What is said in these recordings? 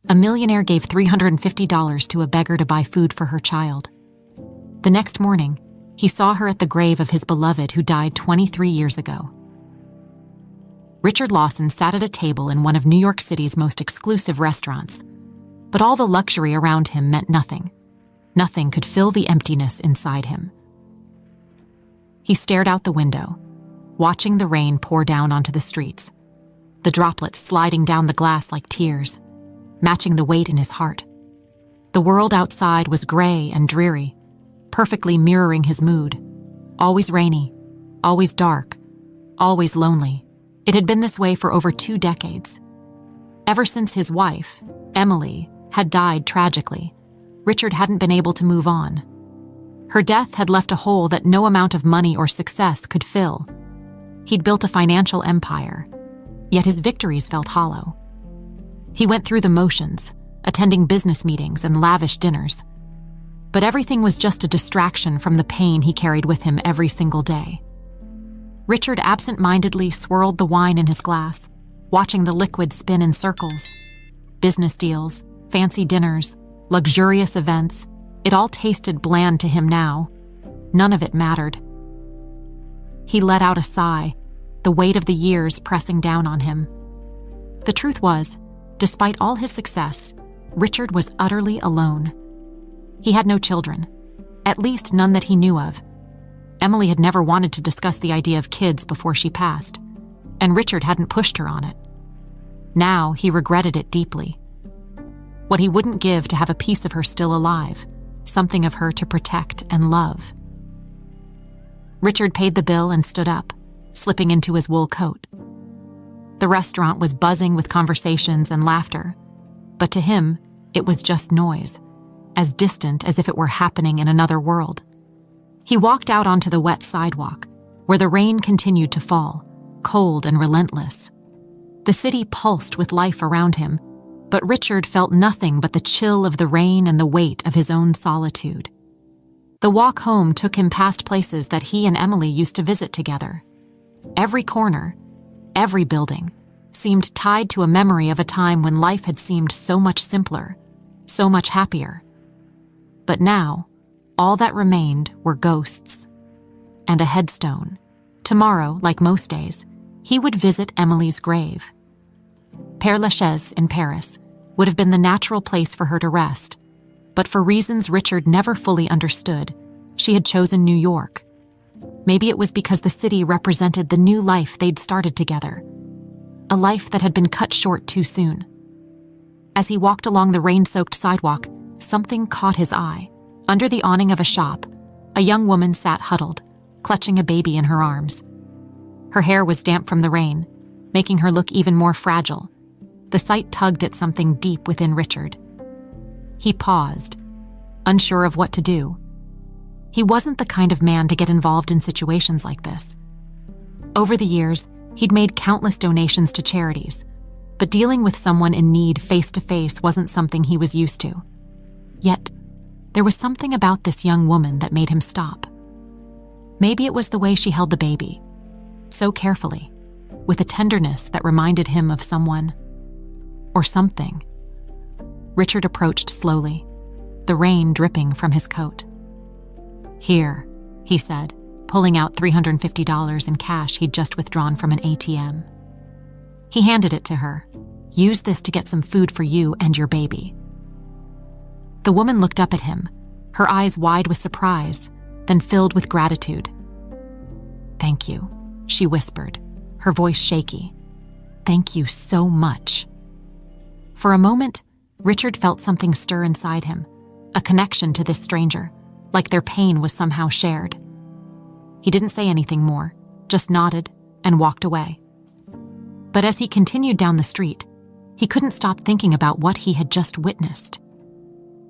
A millionaire gave $350 to a beggar to buy food for her child. The next morning, he saw her at the grave of his beloved who died 23 years ago. Richard Lawson sat at a table in one of New York City's most exclusive restaurants, but all the luxury around him meant nothing. Nothing could fill the emptiness inside him. He stared out the window, watching the rain pour down onto the streets, the droplets sliding down the glass like tears, matching the weight in his heart. The world outside was gray and dreary, perfectly mirroring his mood. Always rainy, always dark, always lonely. It had been this way for over 2 decades. Ever since his wife, Emily, had died tragically, Richard hadn't been able to move on. Her death had left a hole that no amount of money or success could fill. He'd built a financial empire, yet his victories felt hollow. He went through the motions, attending business meetings and lavish dinners. But everything was just a distraction from the pain he carried with him every single day. Richard absent-mindedly swirled the wine in his glass, watching the liquid spin in circles. Business deals, fancy dinners, luxurious events, it all tasted bland to him now. None of it mattered. He let out a sigh, the weight of the years pressing down on him. The truth was, despite all his success, Richard was utterly alone. He had no children, at least none that he knew of. Emily had never wanted to discuss the idea of kids before she passed, and Richard hadn't pushed her on it. Now he regretted it deeply. What he wouldn't give to have a piece of her still alive, something of her to protect and love. Richard paid the bill and stood up, slipping into his wool coat. The restaurant was buzzing with conversations and laughter, but to him, it was just noise, as distant as if it were happening in another world. He walked out onto the wet sidewalk, where the rain continued to fall, cold and relentless. The city pulsed with life around him, but Richard felt nothing but the chill of the rain and the weight of his own solitude. The walk home took him past places that he and Emily used to visit together. Every corner, every building, seemed tied to a memory of a time when life had seemed so much simpler, so much happier. But now, all that remained were ghosts and a headstone. Tomorrow, like most days, he would visit Emily's grave. Père Lachaise in Paris would have been the natural place for her to rest, but for reasons Richard never fully understood, she had chosen New York. Maybe it was because the city represented the new life they'd started together, a life that had been cut short too soon. As he walked along the rain-soaked sidewalk, something caught his eye. Under the awning of a shop, a young woman sat huddled, clutching a baby in her arms. Her hair was damp from the rain, making her look even more fragile. The sight tugged at something deep within Richard. He paused, unsure of what to do. He wasn't the kind of man to get involved in situations like this. Over the years, he'd made countless donations to charities, but dealing with someone in need face-to-face wasn't something he was used to. Yet, there was something about this young woman that made him stop. Maybe it was the way she held the baby, so carefully, with a tenderness that reminded him of someone or something. Richard approached slowly, the rain dripping from his coat. "Here," he said, pulling out $350 in cash he'd just withdrawn from an ATM. He handed it to her. "Use this to get some food for you and your baby." The woman looked up at him, her eyes wide with surprise, then filled with gratitude. "Thank you," she whispered, her voice shaky. "Thank you so much." For a moment, Richard felt something stir inside him, a connection to this stranger, like their pain was somehow shared. He didn't say anything more, just nodded and walked away. But as he continued down the street, he couldn't stop thinking about what he had just witnessed.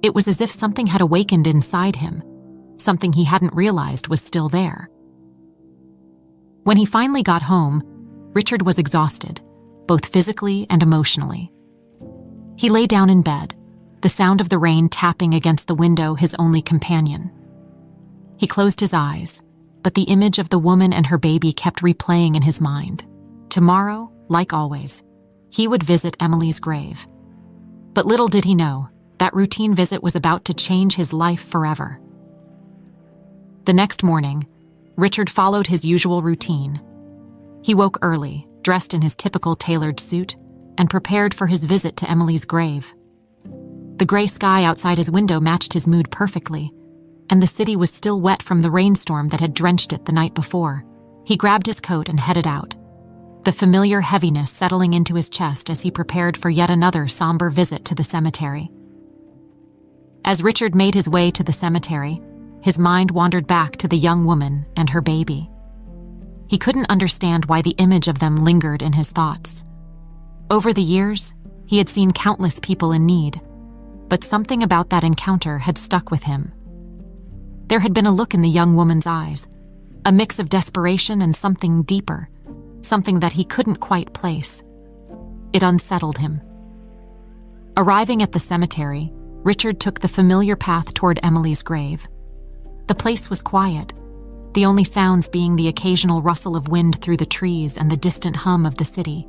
It was as if something had awakened inside him, something he hadn't realized was still there. When he finally got home, Richard was exhausted, both physically and emotionally. He lay down in bed, the sound of the rain tapping against the window his only companion. He closed his eyes, but the image of the woman and her baby kept replaying in his mind. Tomorrow, like always, he would visit Emily's grave. But little did he know, that routine visit was about to change his life forever. The next morning, Richard followed his usual routine. He woke early, dressed in his typical tailored suit, and prepared for his visit to Emily's grave. The gray sky outside his window matched his mood perfectly, and the city was still wet from the rainstorm that had drenched it the night before. He grabbed his coat and headed out, the familiar heaviness settling into his chest as he prepared for yet another somber visit to the cemetery. As Richard made his way to the cemetery, his mind wandered back to the young woman and her baby. He couldn't understand why the image of them lingered in his thoughts. Over the years, he had seen countless people in need, but something about that encounter had stuck with him. There had been a look in the young woman's eyes, a mix of desperation and something deeper, something that he couldn't quite place. It unsettled him. Arriving at the cemetery, Richard took the familiar path toward Emily's grave. The place was quiet, the only sounds being the occasional rustle of wind through the trees and the distant hum of the city.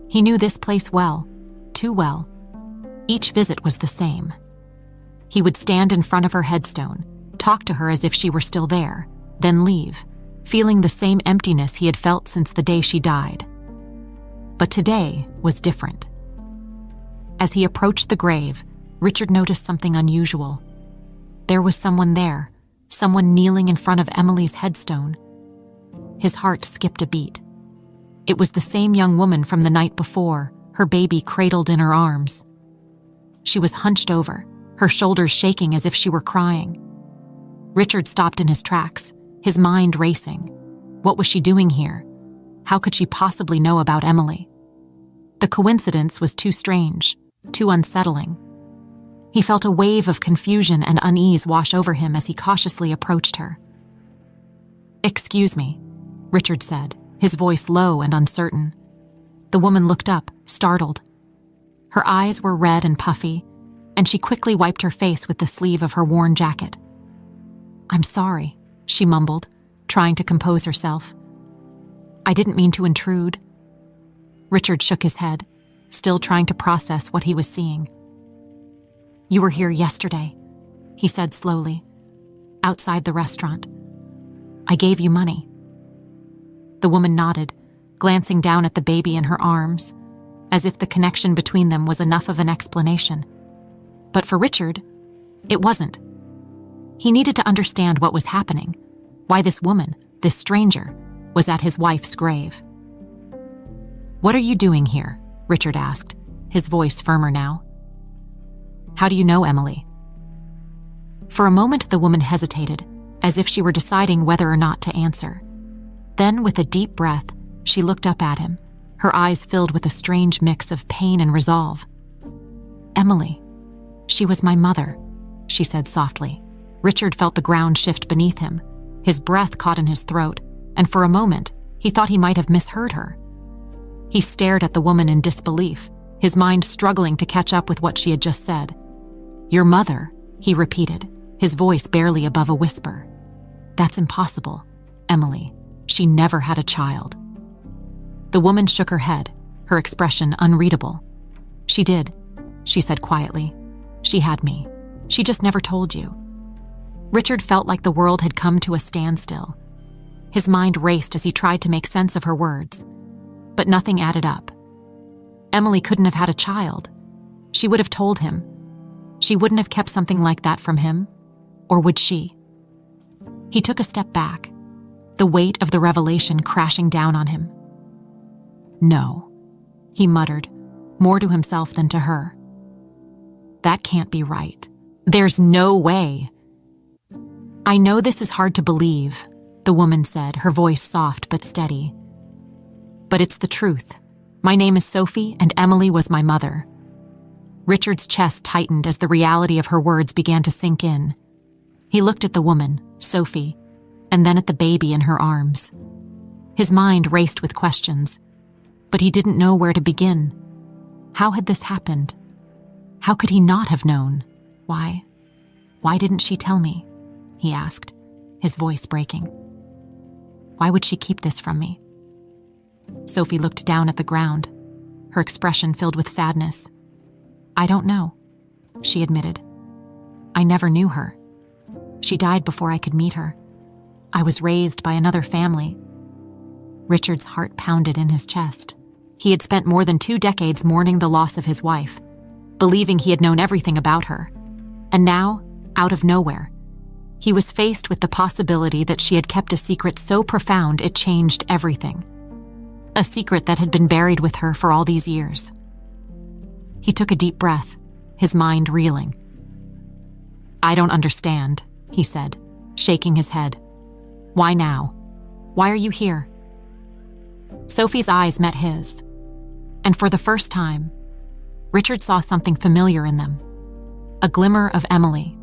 He knew this place well, too well. Each visit was the same. He would stand in front of her headstone, talk to her as if she were still there, then leave, feeling the same emptiness he had felt since the day she died. But today was different. As he approached the grave, Richard noticed something unusual. There was someone there, someone kneeling in front of Emily's headstone. His heart skipped a beat. It was the same young woman from the night before, her baby cradled in her arms. She was hunched over, her shoulders shaking as if she were crying. Richard stopped in his tracks, his mind racing. What was she doing here? How could she possibly know about Emily? The coincidence was too strange, too unsettling. He felt a wave of confusion and unease wash over him as he cautiously approached her. "Excuse me," Richard said, his voice low and uncertain. The woman looked up, startled. Her eyes were red and puffy, and she quickly wiped her face with the sleeve of her worn jacket. "I'm sorry," she mumbled, trying to compose herself. "I didn't mean to intrude." Richard shook his head, still trying to process what he was seeing. "You were here yesterday," he said slowly, "outside the restaurant. I gave you money." The woman nodded, glancing down at the baby in her arms, as if the connection between them was enough of an explanation. But for Richard, it wasn't. He needed to understand what was happening, why this woman, this stranger, was at his wife's grave. "What are you doing here?" Richard asked, his voice firmer now. "How do you know Emily?" For a moment the woman hesitated, as if she were deciding whether or not to answer. Then, with a deep breath, she looked up at him, her eyes filled with a strange mix of pain and resolve. "Emily. She was my mother," she said softly. Richard felt the ground shift beneath him. His breath caught in his throat, and for a moment, he thought he might have misheard her. He stared at the woman in disbelief, his mind struggling to catch up with what she had just said. "Your mother," he repeated, his voice barely above a whisper. "That's impossible, Emily. She never had a child." The woman shook her head, her expression unreadable. "She did," she said quietly. "She had me. She just never told you." Richard felt like the world had come to a standstill. His mind raced as he tried to make sense of her words, but nothing added up. Emily couldn't have had a child. She would have told him. She wouldn't have kept something like that from him, or would she? He took a step back, the weight of the revelation crashing down on him. "No," he muttered, more to himself than to her. "That can't be right. There's no way." "I know this is hard to believe," the woman said, her voice soft but steady. "But it's the truth. My name is Sophie, and Emily was my mother." Richard's chest tightened as the reality of her words began to sink in. He looked at the woman, Sophie, and then at the baby in her arms. His mind raced with questions, but he didn't know where to begin. How had this happened? How could he not have known? Why didn't she tell me? He asked, his voice breaking. Why would she keep this from me? Sophie looked down at the ground, her expression filled with sadness. "I don't know," she admitted. "I never knew her. She died before I could meet her. I was raised by another family." Richard's heart pounded in his chest. He had spent more than 2 decades mourning the loss of his wife, believing he had known everything about her. And now, out of nowhere, he was faced with the possibility that she had kept a secret so profound it changed everything. A secret that had been buried with her for all these years. He took a deep breath, his mind reeling. "I don't understand," he said, shaking his head. "Why now? Why are you here?" Sophie's eyes met his, and for the first time, Richard saw something familiar in them, a glimmer of Emily.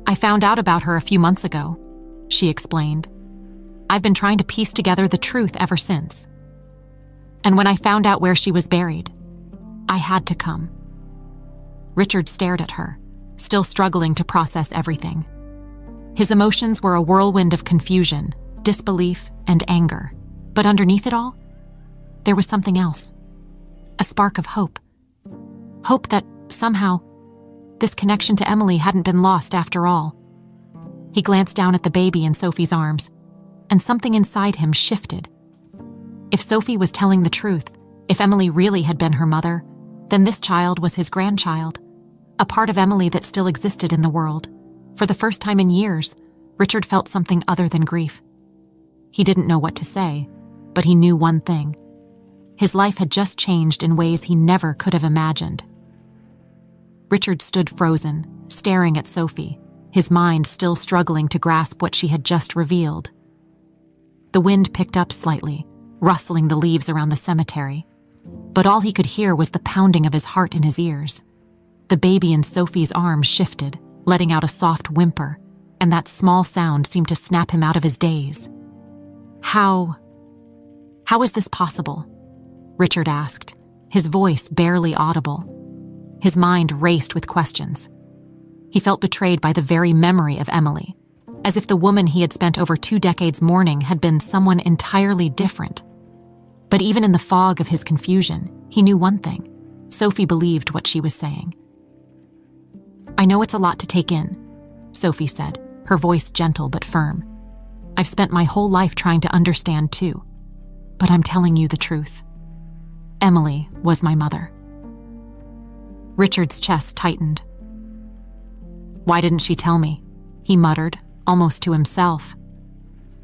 "I found out about her a few months ago," she explained. "I've been trying to piece together the truth ever since. And when I found out where she was buried, I had to come." Richard stared at her, still struggling to process everything. His emotions were a whirlwind of confusion, disbelief, and anger. But underneath it all, there was something else. A spark of hope. Hope that, somehow, this connection to Emily hadn't been lost after all. He glanced down at the baby in Sophie's arms, and something inside him shifted. If Sophie was telling the truth, if Emily really had been her mother, then this child was his grandchild, a part of Emily that still existed in the world. For the first time in years, Richard felt something other than grief. He didn't know what to say, but he knew one thing. His life had just changed in ways he never could have imagined. Richard stood frozen, staring at Sophie, his mind still struggling to grasp what she had just revealed. The wind picked up slightly, rustling the leaves around the cemetery, but all he could hear was the pounding of his heart in his ears. The baby in Sophie's arms shifted, letting out a soft whimper, and that small sound seemed to snap him out of his daze. How is this possible?" Richard asked, his voice barely audible. His mind raced with questions. He felt betrayed by the very memory of Emily, as if the woman he had spent over 2 decades mourning had been someone entirely different. But even in the fog of his confusion, he knew one thing. Sophie believed what she was saying. "I know it's a lot to take in," Sophie said, her voice gentle but firm. "I've spent my whole life trying to understand too. But I'm telling you the truth. Emily was my mother." Richard's chest tightened. "Why didn't she tell me?" he muttered, almost to himself.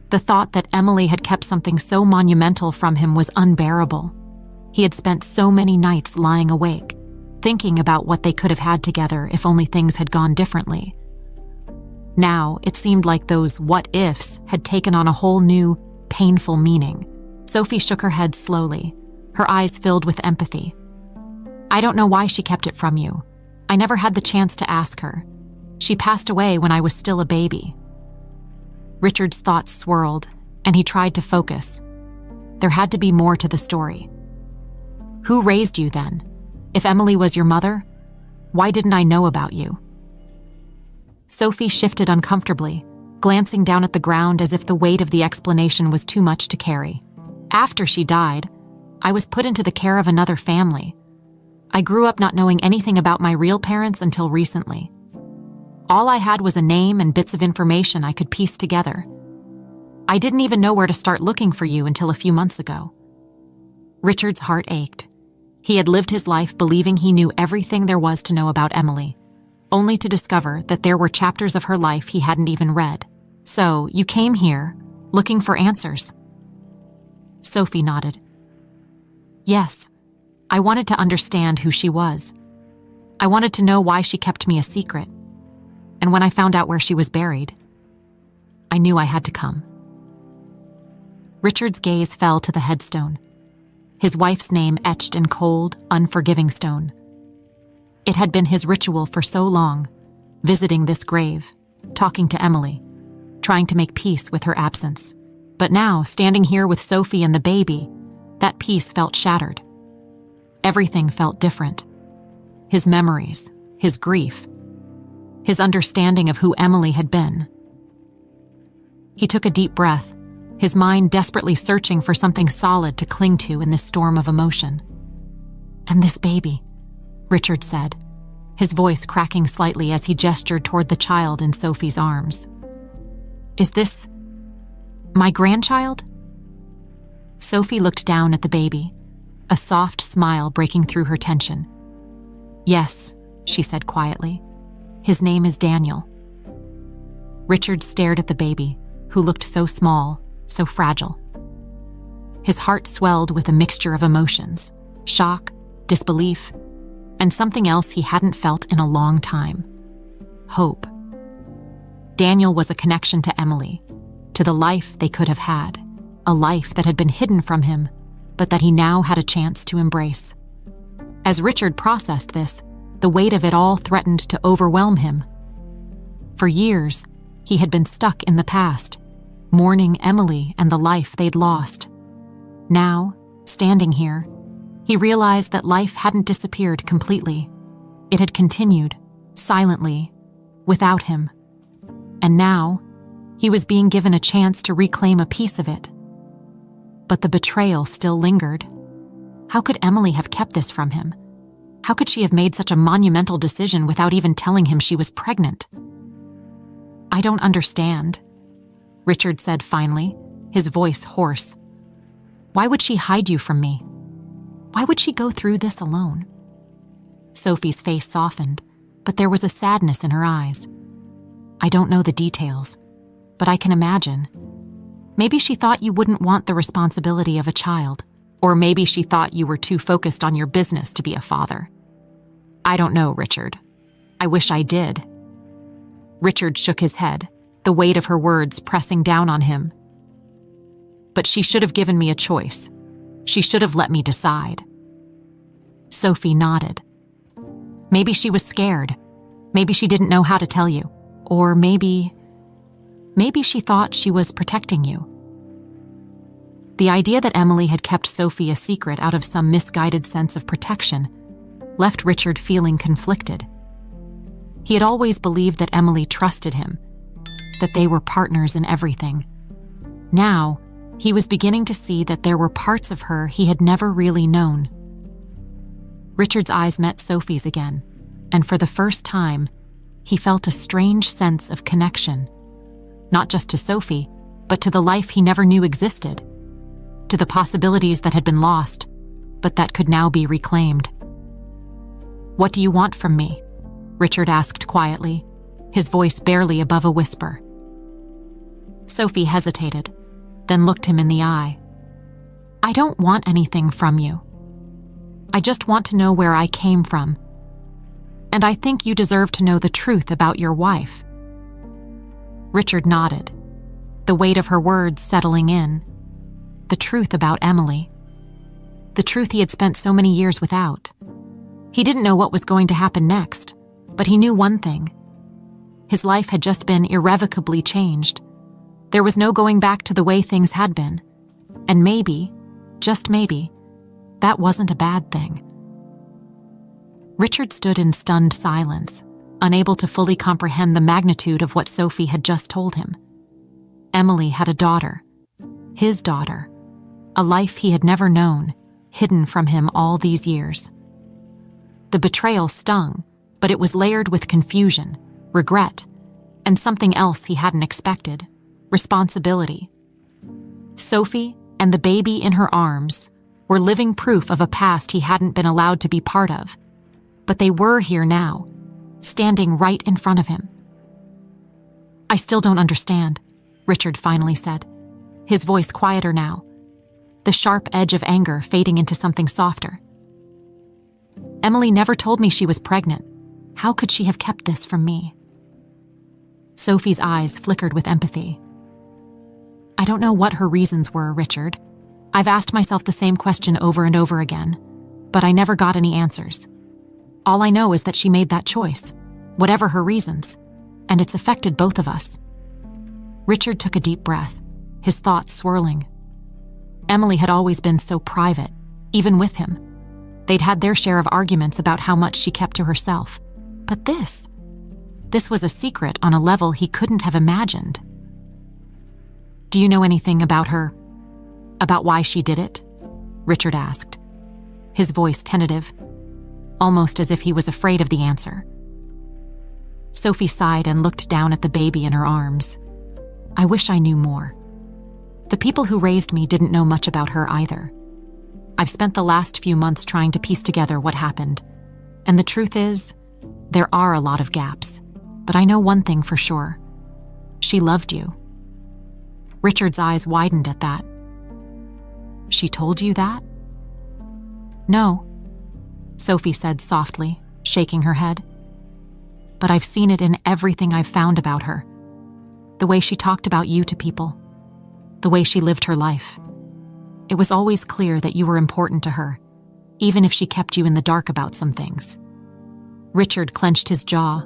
The thought that Emily had kept something so monumental from him was unbearable. He had spent so many nights lying awake, thinking about what they could have had together if only things had gone differently. Now, it seemed like those what-ifs had taken on a whole new, painful meaning. Sophie shook her head slowly, her eyes filled with empathy. "I don't know why she kept it from you. I never had the chance to ask her. She passed away when I was still a baby." Richard's thoughts swirled, and he tried to focus. There had to be more to the story. "Who raised you then? If Emily was your mother, why didn't I know about you?" Sophie shifted uncomfortably, glancing down at the ground as if the weight of the explanation was too much to carry. "After she died, I was put into the care of another family. I grew up not knowing anything about my real parents until recently. All I had was a name and bits of information I could piece together. I didn't even know where to start looking for you until a few months ago." Richard's heart ached. He had lived his life believing he knew everything there was to know about Emily, only to discover that there were chapters of her life he hadn't even read. "So, you came here, looking for answers?" Sophie nodded. "Yes, I wanted to understand who she was. I wanted to know why she kept me a secret. And when I found out where she was buried, I knew I had to come." Richard's gaze fell to the headstone, his wife's name etched in cold, unforgiving stone. It had been his ritual for so long, visiting this grave, talking to Emily, trying to make peace with her absence. But now, standing here with Sophie and the baby, that peace felt shattered. Everything felt different. His memories, his grief, his understanding of who Emily had been. He took a deep breath, his mind desperately searching for something solid to cling to in this storm of emotion. And this baby, Richard said, his voice cracking slightly as he gestured toward the child in Sophie's arms. "Is this my grandchild?" Sophie looked down at the baby, a soft smile breaking through her tension. "Yes," she said quietly. "His name is Daniel." Richard stared at the baby, who looked so small, so fragile. His heart swelled with a mixture of emotions, shock, disbelief, and something else he hadn't felt in a long time: hope. Daniel was a connection to Emily, to the life they could have had, a life that had been hidden from him, but that he now had a chance to embrace. As Richard processed this, the weight of it all threatened to overwhelm him. For years, he had been stuck in the past, mourning Emily and the life they'd lost. Now, standing here, he realized that life hadn't disappeared completely. It had continued, silently, without him. And now, he was being given a chance to reclaim a piece of it. But the betrayal still lingered. How could Emily have kept this from him? How could she have made such a monumental decision without even telling him she was pregnant? "I don't understand," Richard said finally, his voice hoarse. "Why would she hide you from me? Why would she go through this alone?" Sophie's face softened, but there was a sadness in her eyes. "I don't know the details, but I can imagine. Maybe she thought you wouldn't want the responsibility of a child, or maybe she thought you were too focused on your business to be a father. I don't know, Richard. I wish I did." Richard shook his head, the weight of her words pressing down on him. "But she should have given me a choice. She should have let me decide." Sophie nodded. "Maybe she was scared. Maybe she didn't know how to tell you. Or maybe she thought she was protecting you." The idea that Emily had kept Sophie a secret out of some misguided sense of protection left Richard feeling conflicted. He had always believed that Emily trusted him, that they were partners in everything. Now, he was beginning to see that there were parts of her he had never really known. Richard's eyes met Sophie's again, and for the first time, he felt a strange sense of connection, not just to Sophie, but to the life he never knew existed, to the possibilities that had been lost, but that could now be reclaimed. "What do you want from me?" Richard asked quietly, his voice barely above a whisper. Sophie hesitated, then looked him in the eye. "I don't want anything from you. I just want to know where I came from. And I think you deserve to know the truth about your wife." Richard nodded, the weight of her words settling in. The truth about Emily. The truth he had spent so many years without. He didn't know what was going to happen next, but he knew one thing. His life had just been irrevocably changed. There was no going back to the way things had been. And maybe, just maybe, that wasn't a bad thing. Richard stood in stunned silence, unable to fully comprehend the magnitude of what Sophie had just told him. Emily had a daughter. His daughter. A life he had never known, hidden from him all these years. The betrayal stung, but it was layered with confusion, regret, and something else he hadn't expected: responsibility. Sophie and the baby in her arms were living proof of a past he hadn't been allowed to be part of, but they were here now, standing right in front of him. "I still don't understand," Richard finally said, his voice quieter now, the sharp edge of anger fading into something softer. "Emily never told me she was pregnant. How could she have kept this from me?" Sophie's eyes flickered with empathy. "I don't know what her reasons were, Richard. I've asked myself the same question over and over again, but I never got any answers. All I know is that she made that choice, whatever her reasons, and it's affected both of us." Richard took a deep breath, his thoughts swirling. Emily had always been so private, even with him. They'd had their share of arguments about how much she kept to herself. But this was a secret on a level he couldn't have imagined. "Do you know anything about her? About why she did it?" Richard asked, his voice tentative. almost as if he was afraid of the answer. Sophie sighed and looked down at the baby in her arms. I wish I knew more. The people who raised me didn't know much about her either. I've spent the last few months trying to piece together what happened, and the truth is, there are a lot of gaps. But I know one thing for sure. She loved you. Richard's eyes widened at that. She told you that? No, Sophie said softly, shaking her head. But I've seen it in everything I've found about her. The way she talked about you to people. The way she lived her life. It was always clear that you were important to her, even if she kept you in the dark about some things. Richard clenched his jaw,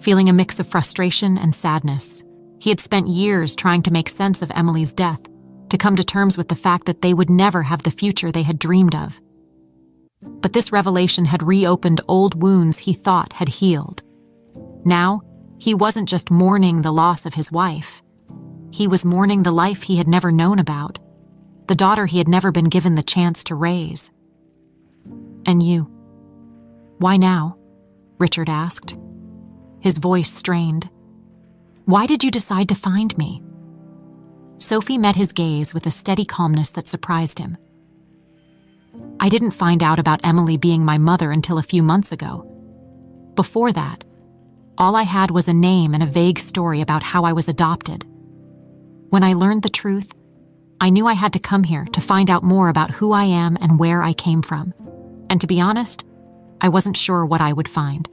feeling a mix of frustration and sadness. He had spent years trying to make sense of Emily's death, to come to terms with the fact that they would never have the future they had dreamed of. But this revelation had reopened old wounds he thought had healed. Now, he wasn't just mourning the loss of his wife. He was mourning the life he had never known about, the daughter he had never been given the chance to raise. And you? Why now? Richard asked. His voice strained. Why did you decide to find me? Sophie met his gaze with a steady calmness that surprised him. I didn't find out about Emily being my mother until a few months ago. Before that, all I had was a name and a vague story about how I was adopted. When I learned the truth, I knew I had to come here to find out more about who I am and where I came from. And to be honest, I wasn't sure what I would find.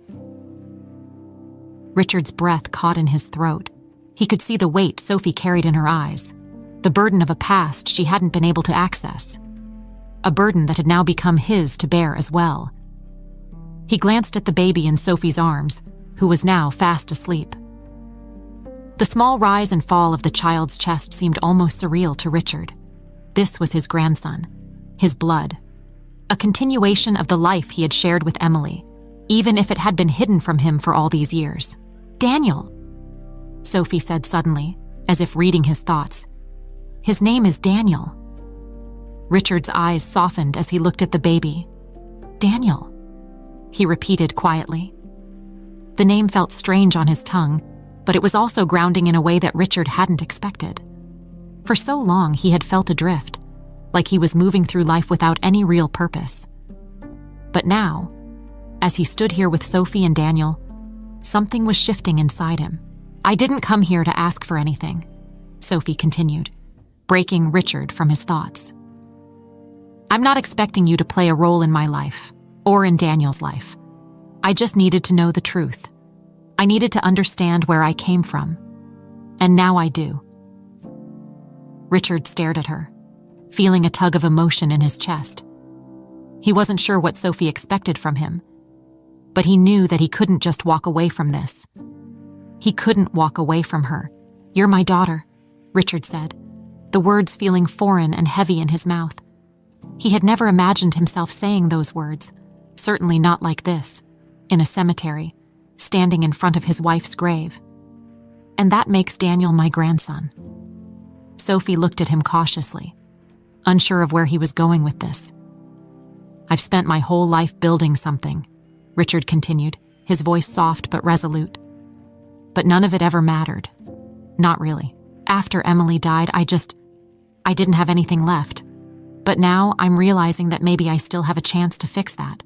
Richard's breath caught in his throat. He could see the weight Sophie carried in her eyes, the burden of a past she hadn't been able to access, a burden that had now become his to bear as well. He glanced at the baby in Sophie's arms, who was now fast asleep. The small rise and fall of the child's chest seemed almost surreal to Richard. This was his grandson, his blood, a continuation of the life he had shared with Emily, even if it had been hidden from him for all these years. Daniel, Sophie said suddenly, as if reading his thoughts. His name is Daniel. Richard's eyes softened as he looked at the baby. Daniel, he repeated quietly. The name felt strange on his tongue, but it was also grounding in a way that Richard hadn't expected. For so long he had felt adrift, like he was moving through life without any real purpose. But now, as he stood here with Sophie and Daniel, something was shifting inside him. I didn't come here to ask for anything, Sophie continued, breaking Richard from his thoughts. I'm not expecting you to play a role in my life, or in Daniel's life. I just needed to know the truth. I needed to understand where I came from. And now I do. Richard stared at her, feeling a tug of emotion in his chest. He wasn't sure what Sophie expected from him, but he knew that he couldn't just walk away from this. He couldn't walk away from her. You're my daughter, Richard said, the words feeling foreign and heavy in his mouth. He had never imagined himself saying those words, certainly not like this, in a cemetery, standing in front of his wife's grave. And that makes Daniel my grandson. Sophie looked at him cautiously, unsure of where he was going with this. I've spent my whole life building something, Richard continued, his voice soft but resolute. But none of it ever mattered. Not really. After Emily died, I didn't have anything left. But now I'm realizing that maybe I still have a chance to fix that.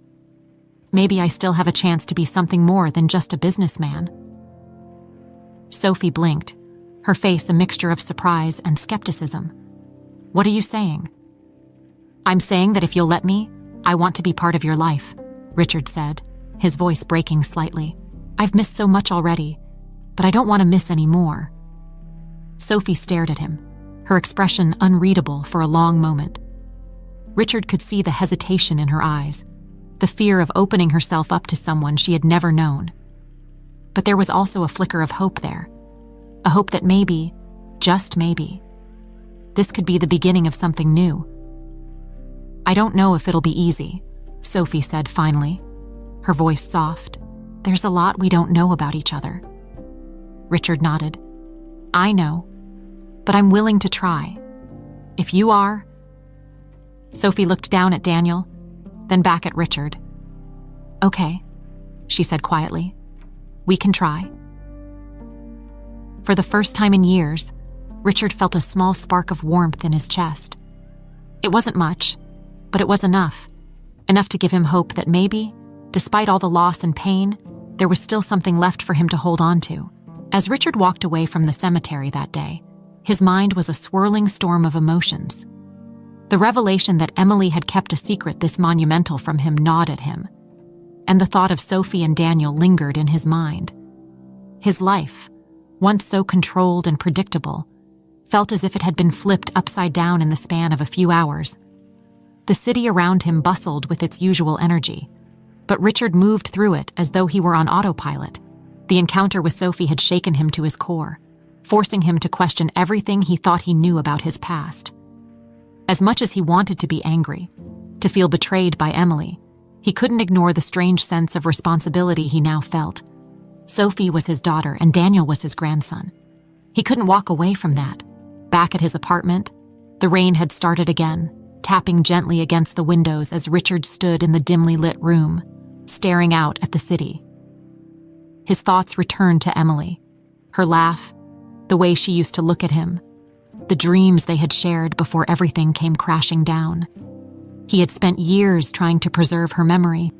Maybe I still have a chance to be something more than just a businessman. Sophie blinked, her face a mixture of surprise and skepticism. What are you saying? I'm saying that if you'll let me, I want to be part of your life, Richard said, his voice breaking slightly. I've missed so much already, but I don't want to miss any more. Sophie stared at him, her expression unreadable for a long moment. Richard could see the hesitation in her eyes, the fear of opening herself up to someone she had never known. But there was also a flicker of hope there, a hope that maybe, just maybe, this could be the beginning of something new. I don't know if it'll be easy, Sophie said finally, her voice soft. There's a lot we don't know about each other. Richard nodded. I know, but I'm willing to try. If you are... Sophie looked down at Daniel, then back at Richard. "Okay," she said quietly. "We can try." For the first time in years, Richard felt a small spark of warmth in his chest. It wasn't much, but it was enough to give him hope that maybe, despite all the loss and pain, there was still something left for him to hold on to. As Richard walked away from the cemetery that day, his mind was a swirling storm of emotions. The revelation that Emily had kept a secret this monumental from him gnawed at him, and the thought of Sophie and Daniel lingered in his mind. His life, once so controlled and predictable, felt as if it had been flipped upside down in the span of a few hours. The city around him bustled with its usual energy, but Richard moved through it as though he were on autopilot. The encounter with Sophie had shaken him to his core, forcing him to question everything he thought he knew about his past. As much as he wanted to be angry, to feel betrayed by Emily, he couldn't ignore the strange sense of responsibility he now felt. Sophie was his daughter and Daniel was his grandson. He couldn't walk away from that. Back at his apartment, the rain had started again, tapping gently against the windows as Richard stood in the dimly lit room, staring out at the city. His thoughts returned to Emily, her laugh, the way she used to look at him, the dreams they had shared before everything came crashing down. He had spent years trying to preserve her memory,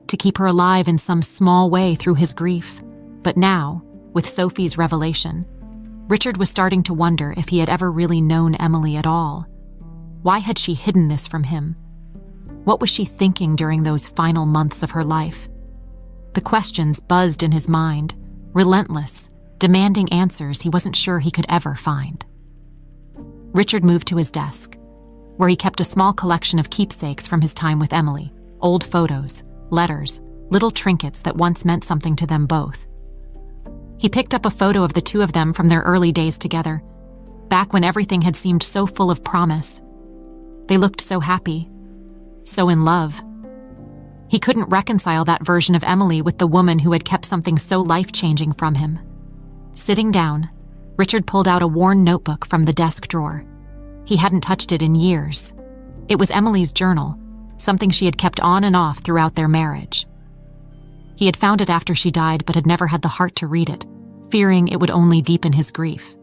to keep her alive in some small way through his grief. But now, with Sophie's revelation, Richard was starting to wonder if he had ever really known Emily at all. Why had she hidden this from him? What was she thinking during those final months of her life? The questions buzzed in his mind, relentless, demanding answers he wasn't sure he could ever find. Richard moved to his desk, where he kept a small collection of keepsakes from his time with Emily, old photos, letters, little trinkets that once meant something to them both. He picked up a photo of the two of them from their early days together, back when everything had seemed so full of promise. They looked so happy, so in love. He couldn't reconcile that version of Emily with the woman who had kept something so life-changing from him. Sitting down, Richard pulled out a worn notebook from the desk drawer. He hadn't touched it in years. It was Emily's journal, something she had kept on and off throughout their marriage. He had found it after she died but had never had the heart to read it, fearing it would only deepen his grief.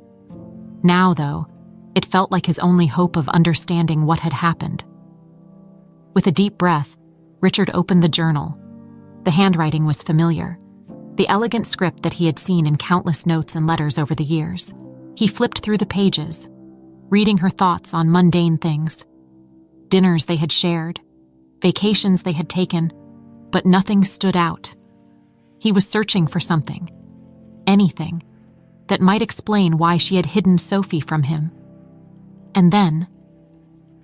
Now, though, it felt like his only hope of understanding what had happened. With a deep breath, Richard opened the journal. The handwriting was familiar, the elegant script that he had seen in countless notes and letters over the years. He flipped through the pages, reading her thoughts on mundane things. Dinners they had shared, vacations they had taken, but nothing stood out. He was searching for something, anything, that might explain why she had hidden Sophie from him. And then,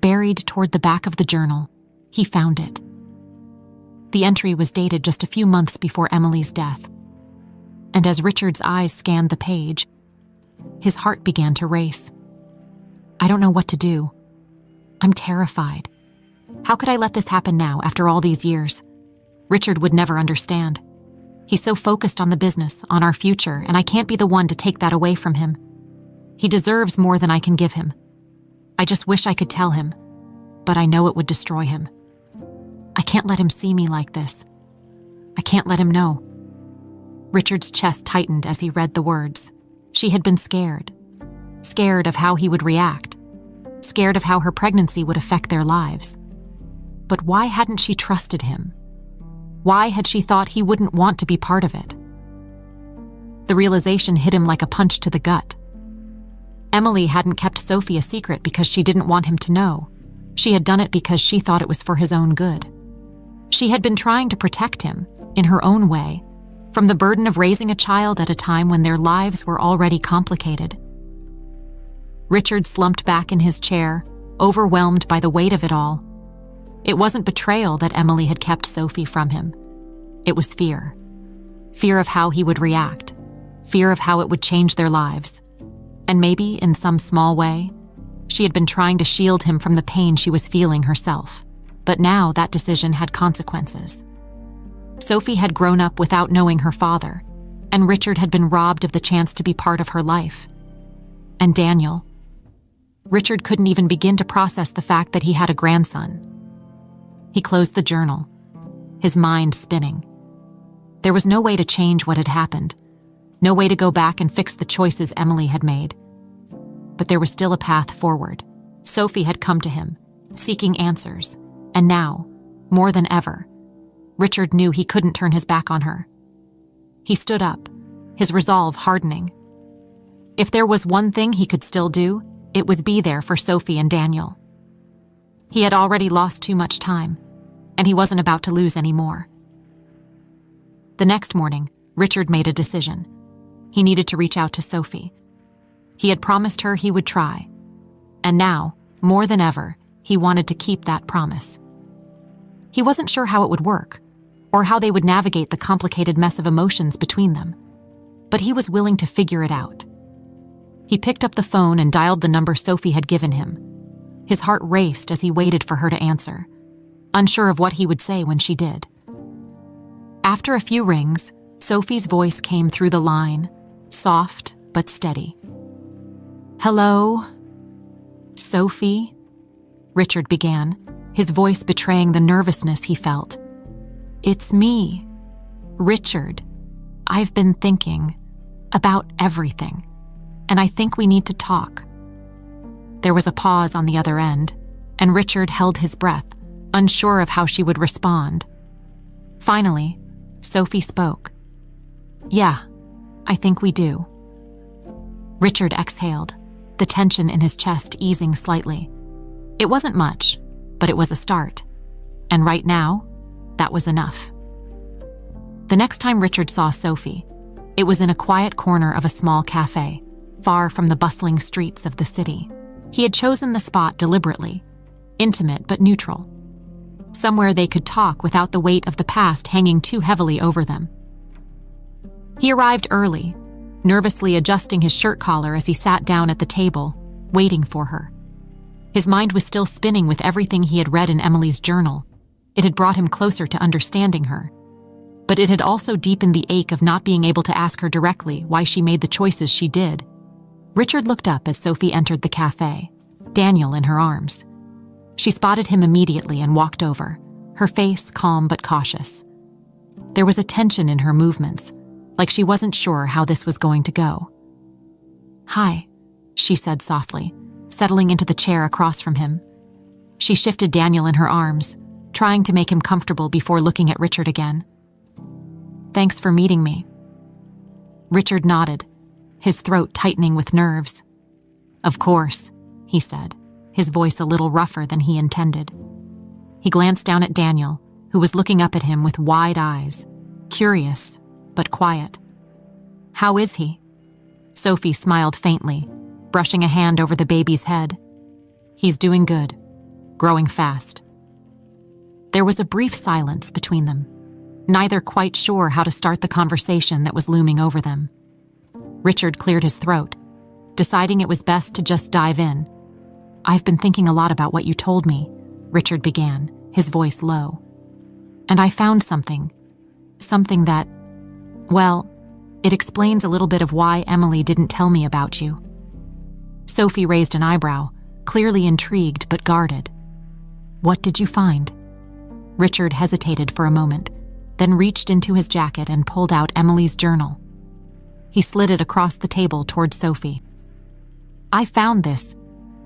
buried toward the back of the journal, he found it. The entry was dated just a few months before Emily's death, and as Richard's eyes scanned the page, his heart began to race. "I don't know what to do. I'm terrified. How could I let this happen now after all these years? Richard would never understand. He's so focused on the business, on our future, and I can't be the one to take that away from him. He deserves more than I can give him. I just wish I could tell him, but I know it would destroy him. I can't let him see me like this. I can't let him know." Richard's chest tightened as he read the words. She had been scared. Scared of how he would react. Scared of how her pregnancy would affect their lives. But why hadn't she trusted him? Why had she thought he wouldn't want to be part of it? The realization hit him like a punch to the gut. Emily hadn't kept Sophie a secret because she didn't want him to know. She had done it because she thought it was for his own good. She had been trying to protect him, in her own way, from the burden of raising a child at a time when their lives were already complicated. Richard slumped back in his chair, overwhelmed by the weight of it all. It wasn't betrayal that Emily had kept Sophie from him. It was fear. Fear of how he would react. Fear of how it would change their lives. And maybe, in some small way, she had been trying to shield him from the pain she was feeling herself. But now that decision had consequences. Sophie had grown up without knowing her father, and Richard had been robbed of the chance to be part of her life. And Daniel. Richard couldn't even begin to process the fact that he had a grandson. He closed the journal, his mind spinning. There was no way to change what had happened, no way to go back and fix the choices Emily had made. But there was still a path forward. Sophie had come to him, seeking answers, and now, more than ever, Richard knew he couldn't turn his back on her. He stood up, his resolve hardening. If there was one thing he could still do, it was be there for Sophie and Daniel. He had already lost too much time, and he wasn't about to lose any more. The next morning, Richard made a decision. He needed to reach out to Sophie. He had promised her he would try, and now, more than ever, he wanted to keep that promise. He wasn't sure how it would work, or how they would navigate the complicated mess of emotions between them, but he was willing to figure it out. He picked up the phone and dialed the number Sophie had given him. His heart raced as he waited for her to answer, unsure of what he would say when she did. After a few rings, Sophie's voice came through the line, soft but steady. "Hello? Sophie?" Richard began, his voice betraying the nervousness he felt. "It's me, Richard. I've been thinking about everything, and I think we need to talk." There was a pause on the other end, and Richard held his breath, unsure of how she would respond. Finally, Sophie spoke. "Yeah, I think we do." Richard exhaled, the tension in his chest easing slightly. It wasn't much, but it was a start, and right now, that was enough. The next time Richard saw Sophie, it was in a quiet corner of a small cafe, far from the bustling streets of the city. He had chosen the spot deliberately, intimate but neutral, somewhere they could talk without the weight of the past hanging too heavily over them. He arrived early, nervously adjusting his shirt collar as he sat down at the table, waiting for her. His mind was still spinning with everything he had read in Emily's journal. It had brought him closer to understanding her, but it had also deepened the ache of not being able to ask her directly why she made the choices she did. Richard looked up as Sophie entered the cafe, Daniel in her arms. She spotted him immediately and walked over, her face calm but cautious. There was a tension in her movements, like she wasn't sure how this was going to go. "Hi," she said softly, settling into the chair across from him. She shifted Daniel in her arms, trying to make him comfortable before looking at Richard again. "Thanks for meeting me." Richard nodded, his throat tightening with nerves. "Of course," he said, his voice a little rougher than he intended. He glanced down at Daniel, who was looking up at him with wide eyes, curious but quiet. "How is he?" Sophie smiled faintly, brushing a hand over the baby's head. "He's doing good, growing fast." There was a brief silence between them, neither quite sure how to start the conversation that was looming over them. Richard cleared his throat, deciding it was best to just dive in. "I've been thinking a lot about what you told me," Richard began, his voice low. "And I found something that, well, it explains a little bit of why Emily didn't tell me about you." Sophie raised an eyebrow, clearly intrigued but guarded. "What did you find?" Richard hesitated for a moment, then reached into his jacket and pulled out Emily's journal. He slid it across the table toward Sophie. "I found this.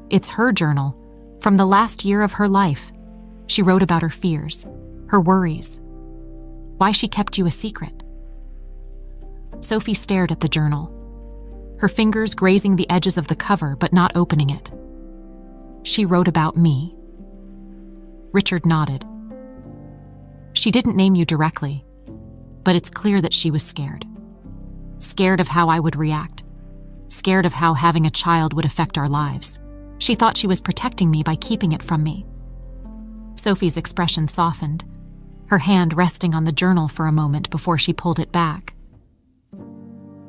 It's her journal, from the last year of her life. She wrote about her fears, her worries, why she kept you a secret." Sophie stared at the journal, her fingers grazing the edges of the cover but not opening it. "She wrote about me." Richard nodded. "She didn't name you directly, but it's clear that she was scared. Scared of how I would react. Scared of how having a child would affect our lives. She thought she was protecting me by keeping it from me." Sophie's expression softened, her hand resting on the journal for a moment before she pulled it back.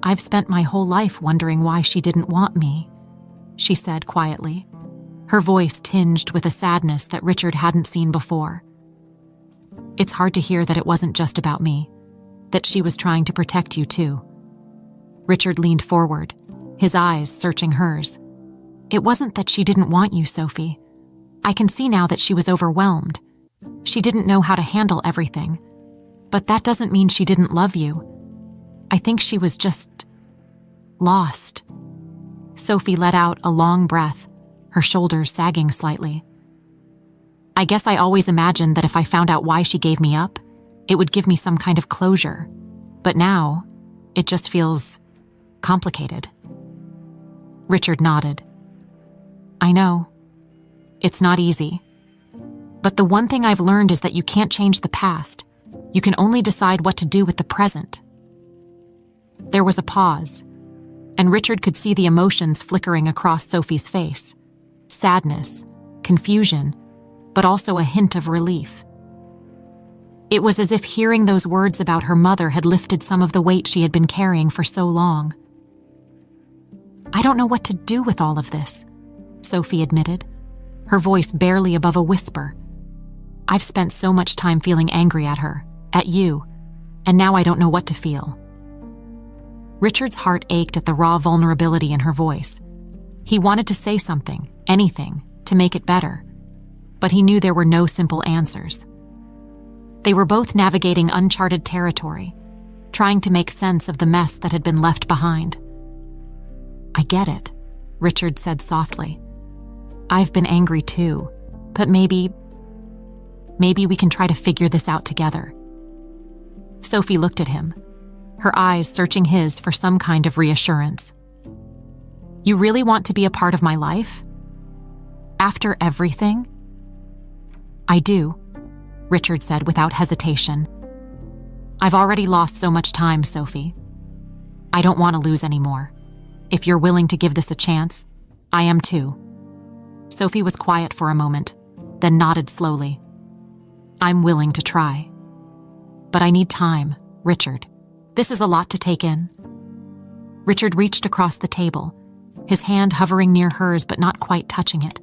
"I've spent my whole life wondering why she didn't want me," she said quietly, her voice tinged with a sadness that Richard hadn't seen before. "It's hard to hear that it wasn't just about me, that she was trying to protect you too." Richard leaned forward, his eyes searching hers. "It wasn't that she didn't want you, Sophie. I can see now that she was overwhelmed. She didn't know how to handle everything, But that doesn't mean she didn't love you. I think she was just lost. Sophie let out a long breath, her shoulders sagging slightly. I guess I always imagined that if I found out why she gave me up, it would give me some kind of closure. But now, it just feels complicated. Richard nodded. I know. It's not easy. But the one thing I've learned is that you can't change the past. You can only decide what to do with the present. There was a pause, and Richard could see the emotions flickering across Sophie's face. Sadness, confusion, but also a hint of relief. It was as if hearing those words about her mother had lifted some of the weight she had been carrying for so long. I don't know what to do with all of this, Sophie admitted, her voice barely above a whisper. I've spent so much time feeling angry at her, at you, and now I don't know what to feel. Richard's heart ached at the raw vulnerability in her voice. He wanted to say something, anything, to make it better, but he knew there were no simple answers. They were both navigating uncharted territory, trying to make sense of the mess that had been left behind. I get it, Richard said softly. I've been angry too, but maybe we can try to figure this out together. Sophie looked at him, her eyes searching his for some kind of reassurance. You really want to be a part of my life? After everything? I do, Richard said without hesitation. I've already lost so much time, Sophie. I don't want to lose any more. If you're willing to give this a chance, I am too. Sophie was quiet for a moment, then nodded slowly. I'm willing to try. But I need time, Richard. This is a lot to take in. Richard reached across the table, his hand hovering near hers but not quite touching it.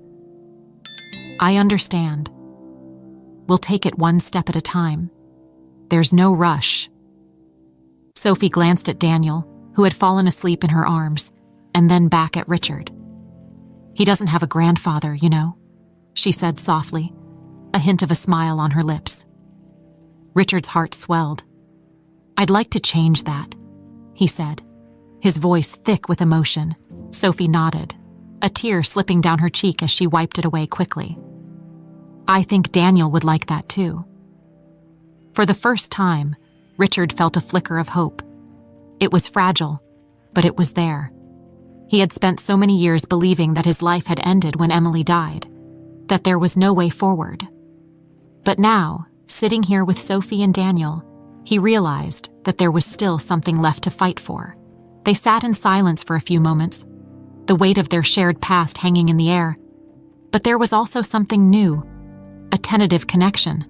I understand. We'll take it one step at a time. There's no rush. Sophie glanced at Daniel, who had fallen asleep in her arms, and then back at Richard. He doesn't have a grandfather, you know, she said softly, a hint of a smile on her lips. Richard's heart swelled. I'd like to change that, he said, his voice thick with emotion. Sophie nodded, a tear slipping down her cheek as she wiped it away quickly. I think Daniel would like that too. For the first time, Richard felt a flicker of hope. It was fragile, but it was there. He had spent so many years believing that his life had ended when Emily died, that there was no way forward. But now, sitting here with Sophie and Daniel, he realized that there was still something left to fight for. They sat in silence for a few moments, the weight of their shared past hanging in the air. But there was also something new, a tentative connection,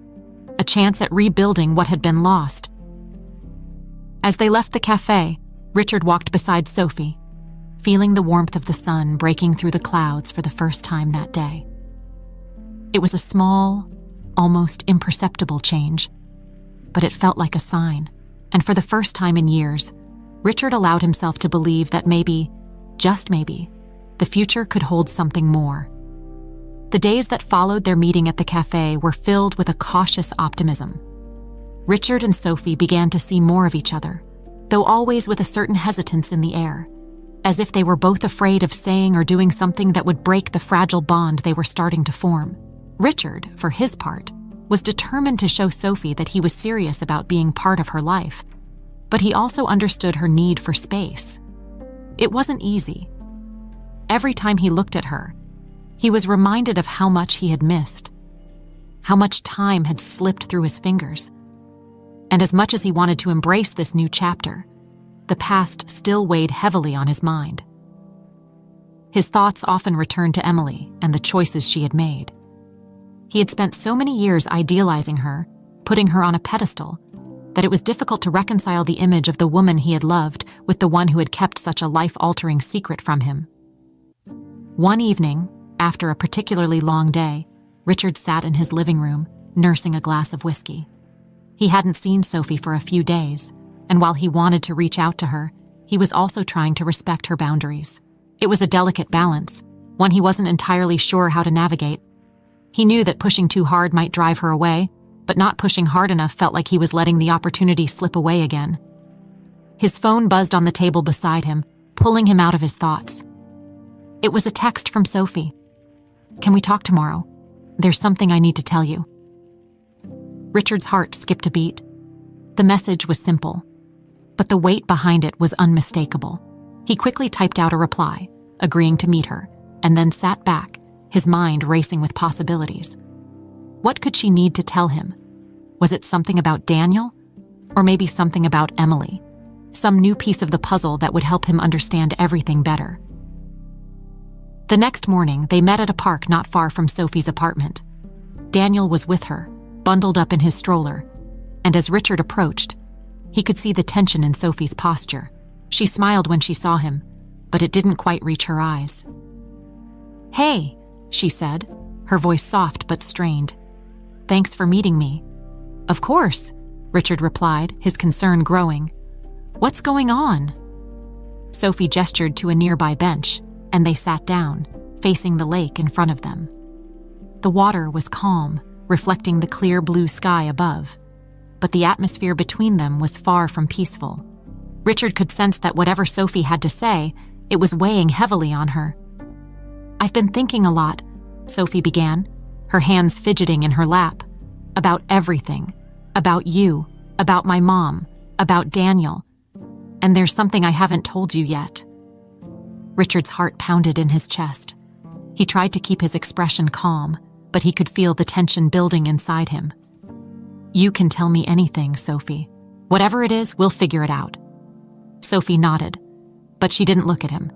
a chance at rebuilding what had been lost. As they left the cafe, Richard walked beside Sophie, feeling the warmth of the sun breaking through the clouds for the first time that day. It was a small, almost imperceptible change, but it felt like a sign, and for the first time in years, Richard allowed himself to believe that maybe, just maybe, the future could hold something more. The days that followed their meeting at the cafe were filled with a cautious optimism. Richard and Sophie began to see more of each other, though always with a certain hesitance in the air, as if they were both afraid of saying or doing something that would break the fragile bond they were starting to form. Richard, for his part, was determined to show Sophie that he was serious about being part of her life, but he also understood her need for space. It wasn't easy. Every time he looked at her, he was reminded of how much he had missed, how much time had slipped through his fingers. And as much as he wanted to embrace this new chapter, the past still weighed heavily on his mind. His thoughts often returned to Emily and the choices she had made. He had spent so many years idealizing her, putting her on a pedestal, that it was difficult to reconcile the image of the woman he had loved with the one who had kept such a life-altering secret from him. One evening, after a particularly long day, Richard sat in his living room, nursing a glass of whiskey. He hadn't seen Sophie for a few days, and while he wanted to reach out to her, he was also trying to respect her boundaries. It was a delicate balance, one he wasn't entirely sure how to navigate. He knew that pushing too hard might drive her away, but not pushing hard enough felt like he was letting the opportunity slip away again. His phone buzzed on the table beside him, pulling him out of his thoughts. It was a text from Sophie. "Can we talk tomorrow? There's something I need to tell you." Richard's heart skipped a beat. The message was simple, but the weight behind it was unmistakable. He quickly typed out a reply, agreeing to meet her, and then sat back, his mind racing with possibilities. What could she need to tell him? Was it something about Daniel? Or maybe something about Emily? Some new piece of the puzzle that would help him understand everything better. The next morning, they met at a park not far from Sophie's apartment. Daniel was with her, bundled up in his stroller, and as Richard approached, he could see the tension in Sophie's posture. She smiled when she saw him, but it didn't quite reach her eyes. "Hey," she said, her voice soft but strained. "Thanks for meeting me." "Of course," Richard replied, his concern growing. "What's going on?" Sophie gestured to a nearby bench, and they sat down, facing the lake in front of them. The water was calm, reflecting the clear blue sky above, but the atmosphere between them was far from peaceful. Richard could sense that whatever Sophie had to say, it was weighing heavily on her. "I've been thinking a lot," Sophie began, her hands fidgeting in her lap, "about everything, about you, about my mom, about Daniel, and there's something I haven't told you yet." Richard's heart pounded in his chest. He tried to keep his expression calm, but he could feel the tension building inside him. "You can tell me anything, Sophie. Whatever it is, we'll figure it out." Sophie nodded, but she didn't look at him.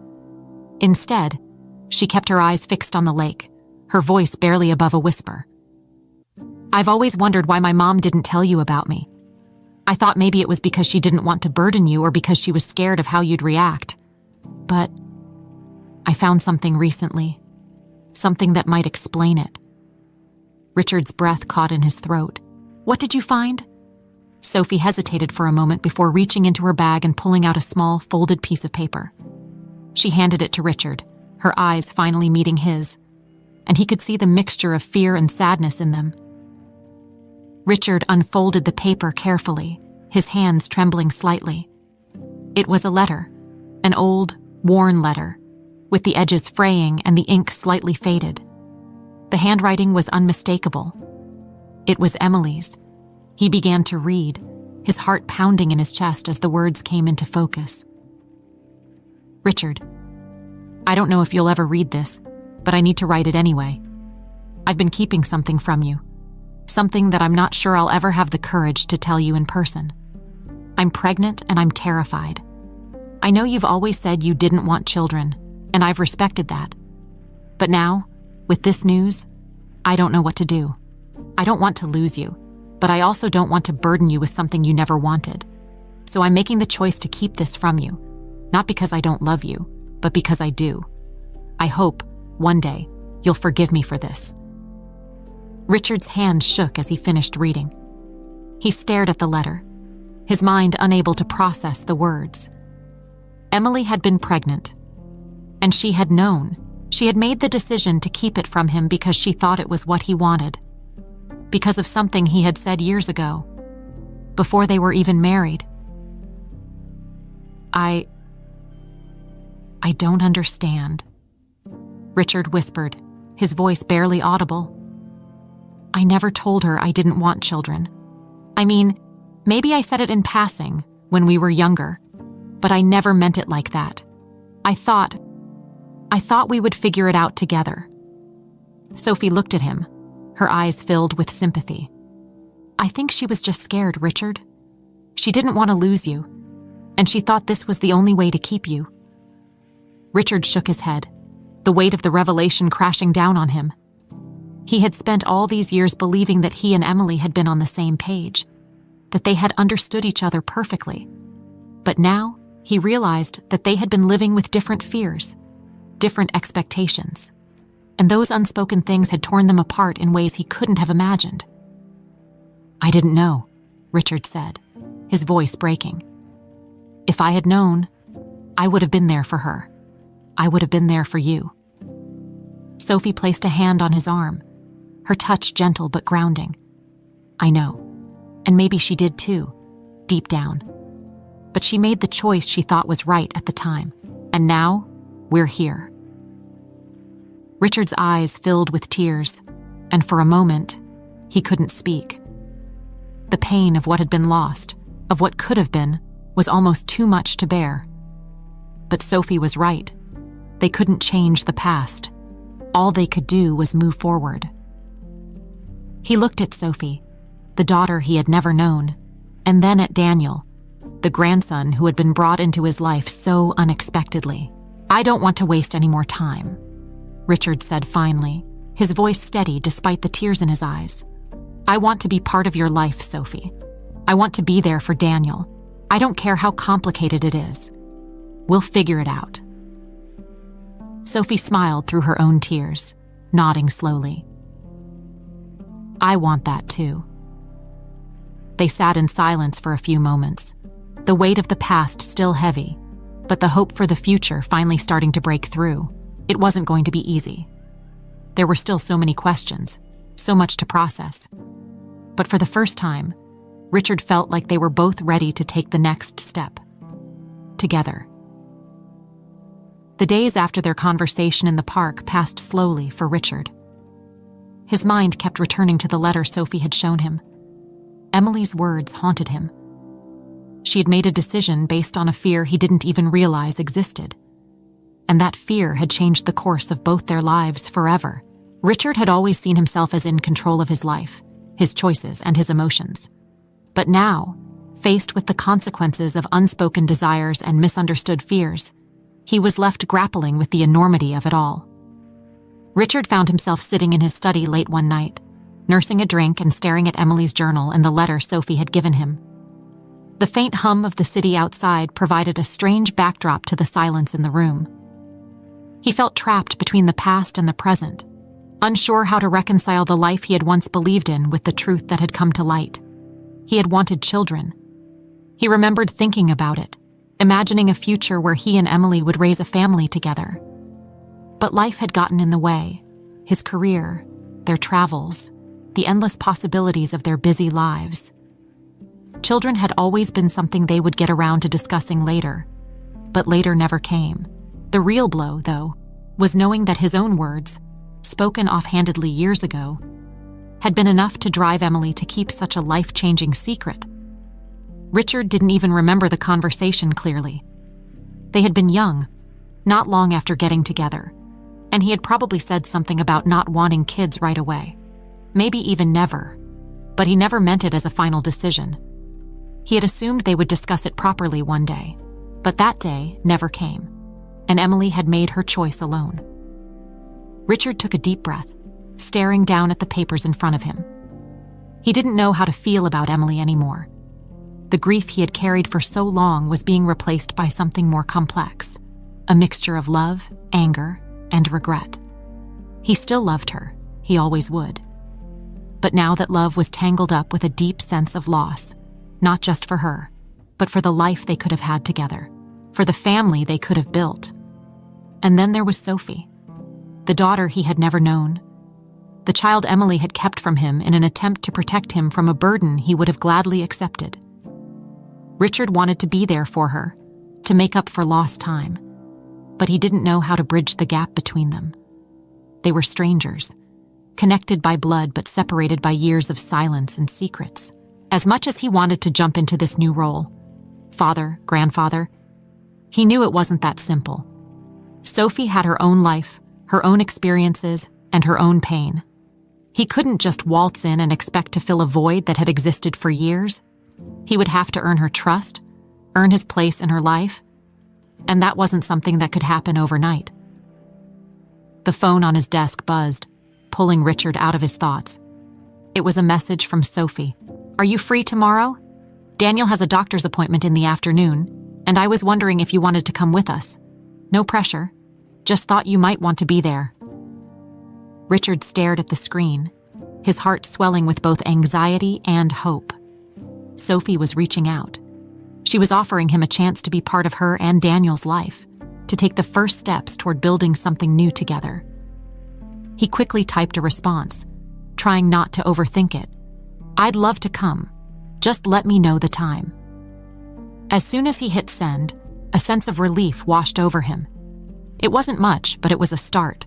Instead, she kept her eyes fixed on the lake, her voice barely above a whisper. "I've always wondered why my mom didn't tell you about me. I thought maybe it was because she didn't want to burden you or because she was scared of how you'd react. But I found something recently, something that might explain it." Richard's breath caught in his throat. "What did you find?" Sophie hesitated for a moment before reaching into her bag and pulling out a small, folded piece of paper. She handed it to Richard, her eyes finally meeting his, and he could see the mixture of fear and sadness in them. Richard unfolded the paper carefully, his hands trembling slightly. It was a letter, an old, worn letter, with the edges fraying and the ink slightly faded. The handwriting was unmistakable. It was Emily's. He began to read, his heart pounding in his chest as the words came into focus. "Richard, I don't know if you'll ever read this, but I need to write it anyway. I've been keeping something from you, something that I'm not sure I'll ever have the courage to tell you in person. I'm pregnant and I'm terrified. I know you've always said you didn't want children, and I've respected that. But now, with this news, I don't know what to do. I don't want to lose you, but I also don't want to burden you with something you never wanted. So I'm making the choice to keep this from you, not because I don't love you, but because I do. I hope, one day, you'll forgive me for this." Richard's hand shook as he finished reading. He stared at the letter, his mind unable to process the words. Emily had been pregnant, and she had known. She had made the decision to keep it from him because she thought it was what he wanted, because of something he had said years ago, before they were even married. I don't understand," Richard whispered, his voice barely audible. "I never told her I didn't want children. I mean, maybe I said it in passing when we were younger, but I never meant it like that. I thought we would figure it out together." Sophie looked at him, her eyes filled with sympathy. "I think she was just scared, Richard. She didn't want to lose you, and she thought this was the only way to keep you." Richard shook his head, the weight of the revelation crashing down on him. He had spent all these years believing that he and Emily had been on the same page, that they had understood each other perfectly. But now, he realized that they had been living with different fears, different expectations, and those unspoken things had torn them apart in ways he couldn't have imagined. "I didn't know," Richard said, his voice breaking. "If I had known, I would have been there for her. I would have been there for you." Sophie placed a hand on his arm, her touch gentle but grounding. I know. And maybe she did too, deep down. But she made the choice she thought was right at the time. And now, we're here." Richard's eyes filled with tears, and for a moment, he couldn't speak. The pain of what had been lost, of what could have been, was almost too much to bear. But Sophie was right. They couldn't change the past. All they could do was move forward. He looked at Sophie, the daughter he had never known, and then at Daniel, the grandson who had been brought into his life so unexpectedly. "I don't want to waste any more time," Richard said finally, his voice steady despite the tears in his eyes. "I want to be part of your life, Sophie. I want to be there for Daniel. I don't care how complicated it is. We'll figure it out." Sophie smiled through her own tears, nodding slowly. "I want that too." They sat in silence for a few moments, the weight of the past still heavy, but the hope for the future finally starting to break through. It wasn't going to be easy. There were still so many questions, so much to process. But for the first time, Richard felt like they were both ready to take the next step. Together. The days after their conversation in the park passed slowly for Richard. His mind kept returning to the letter Sophie had shown him. Emily's words haunted him. She had made a decision based on a fear he didn't even realize existed. And that fear had changed the course of both their lives forever. Richard had always seen himself as in control of his life, his choices, and his emotions. But now, faced with the consequences of unspoken desires and misunderstood fears, he was left grappling with the enormity of it all. Richard found himself sitting in his study late one night, nursing a drink and staring at Emily's journal and the letter Sophie had given him. The faint hum of the city outside provided a strange backdrop to the silence in the room. He felt trapped between the past and the present, unsure how to reconcile the life he had once believed in with the truth that had come to light. He had wanted children. He remembered thinking about it, imagining a future where he and Emily would raise a family together. But life had gotten in the way. His career, their travels, the endless possibilities of their busy lives. Children had always been something they would get around to discussing later, but later never came. The real blow, though, was knowing that his own words, spoken offhandedly years ago, had been enough to drive Emily to keep such a life-changing secret. Richard didn't even remember the conversation clearly. They had been young, not long after getting together, and he had probably said something about not wanting kids right away. Maybe even never, but he never meant it as a final decision. He had assumed they would discuss it properly one day, but that day never came, and Emily had made her choice alone. Richard took a deep breath, staring down at the papers in front of him. He didn't know how to feel about Emily anymore. The grief he had carried for so long was being replaced by something more complex, a mixture of love, anger, and regret. He still loved her, he always would. But now that love was tangled up with a deep sense of loss, not just for her, but for the life they could have had together, for the family they could have built. And then there was Sophie, the daughter he had never known, the child Emily had kept from him in an attempt to protect him from a burden he would have gladly accepted. Richard wanted to be there for her, to make up for lost time, but he didn't know how to bridge the gap between them. They were strangers, connected by blood but separated by years of silence and secrets. As much as he wanted to jump into this new role, father, grandfather, he knew it wasn't that simple. Sophie had her own life, her own experiences, and her own pain. He couldn't just waltz in and expect to fill a void that had existed for years. He would have to earn her trust, earn his place in her life, and that wasn't something that could happen overnight. The phone on his desk buzzed, pulling Richard out of his thoughts. It was a message from Sophie. "Are you free tomorrow? Daniel has a doctor's appointment in the afternoon, and I was wondering if you wanted to come with us. No pressure. Just thought you might want to be there." Richard stared at the screen, his heart swelling with both anxiety and hope. Sophie was reaching out. She was offering him a chance to be part of her and Daniel's life, to take the first steps toward building something new together. He quickly typed a response, trying not to overthink it. "I'd love to come. Just let me know the time." As soon as he hit send, a sense of relief washed over him. It wasn't much, but it was a start.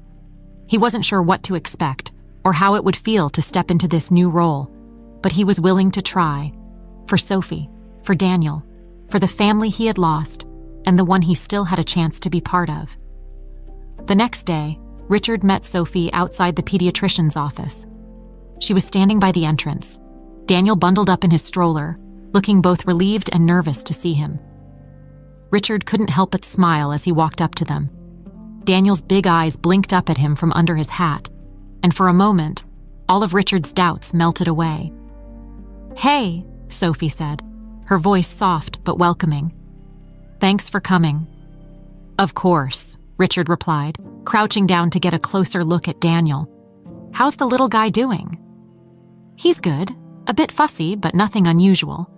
He wasn't sure what to expect or how it would feel to step into this new role, but he was willing to try. For Sophie, for Daniel, for the family he had lost, and the one he still had a chance to be part of. The next day, Richard met Sophie outside the pediatrician's office. She was standing by the entrance, Daniel bundled up in his stroller, looking both relieved and nervous to see him. Richard couldn't help but smile as he walked up to them. Daniel's big eyes blinked up at him from under his hat, and for a moment, all of Richard's doubts melted away. "Hey," Sophie said, her voice soft but welcoming. "Thanks for coming." "Of course," Richard replied, crouching down to get a closer look at Daniel. "How's the little guy doing?" "He's good, a bit fussy, but nothing unusual."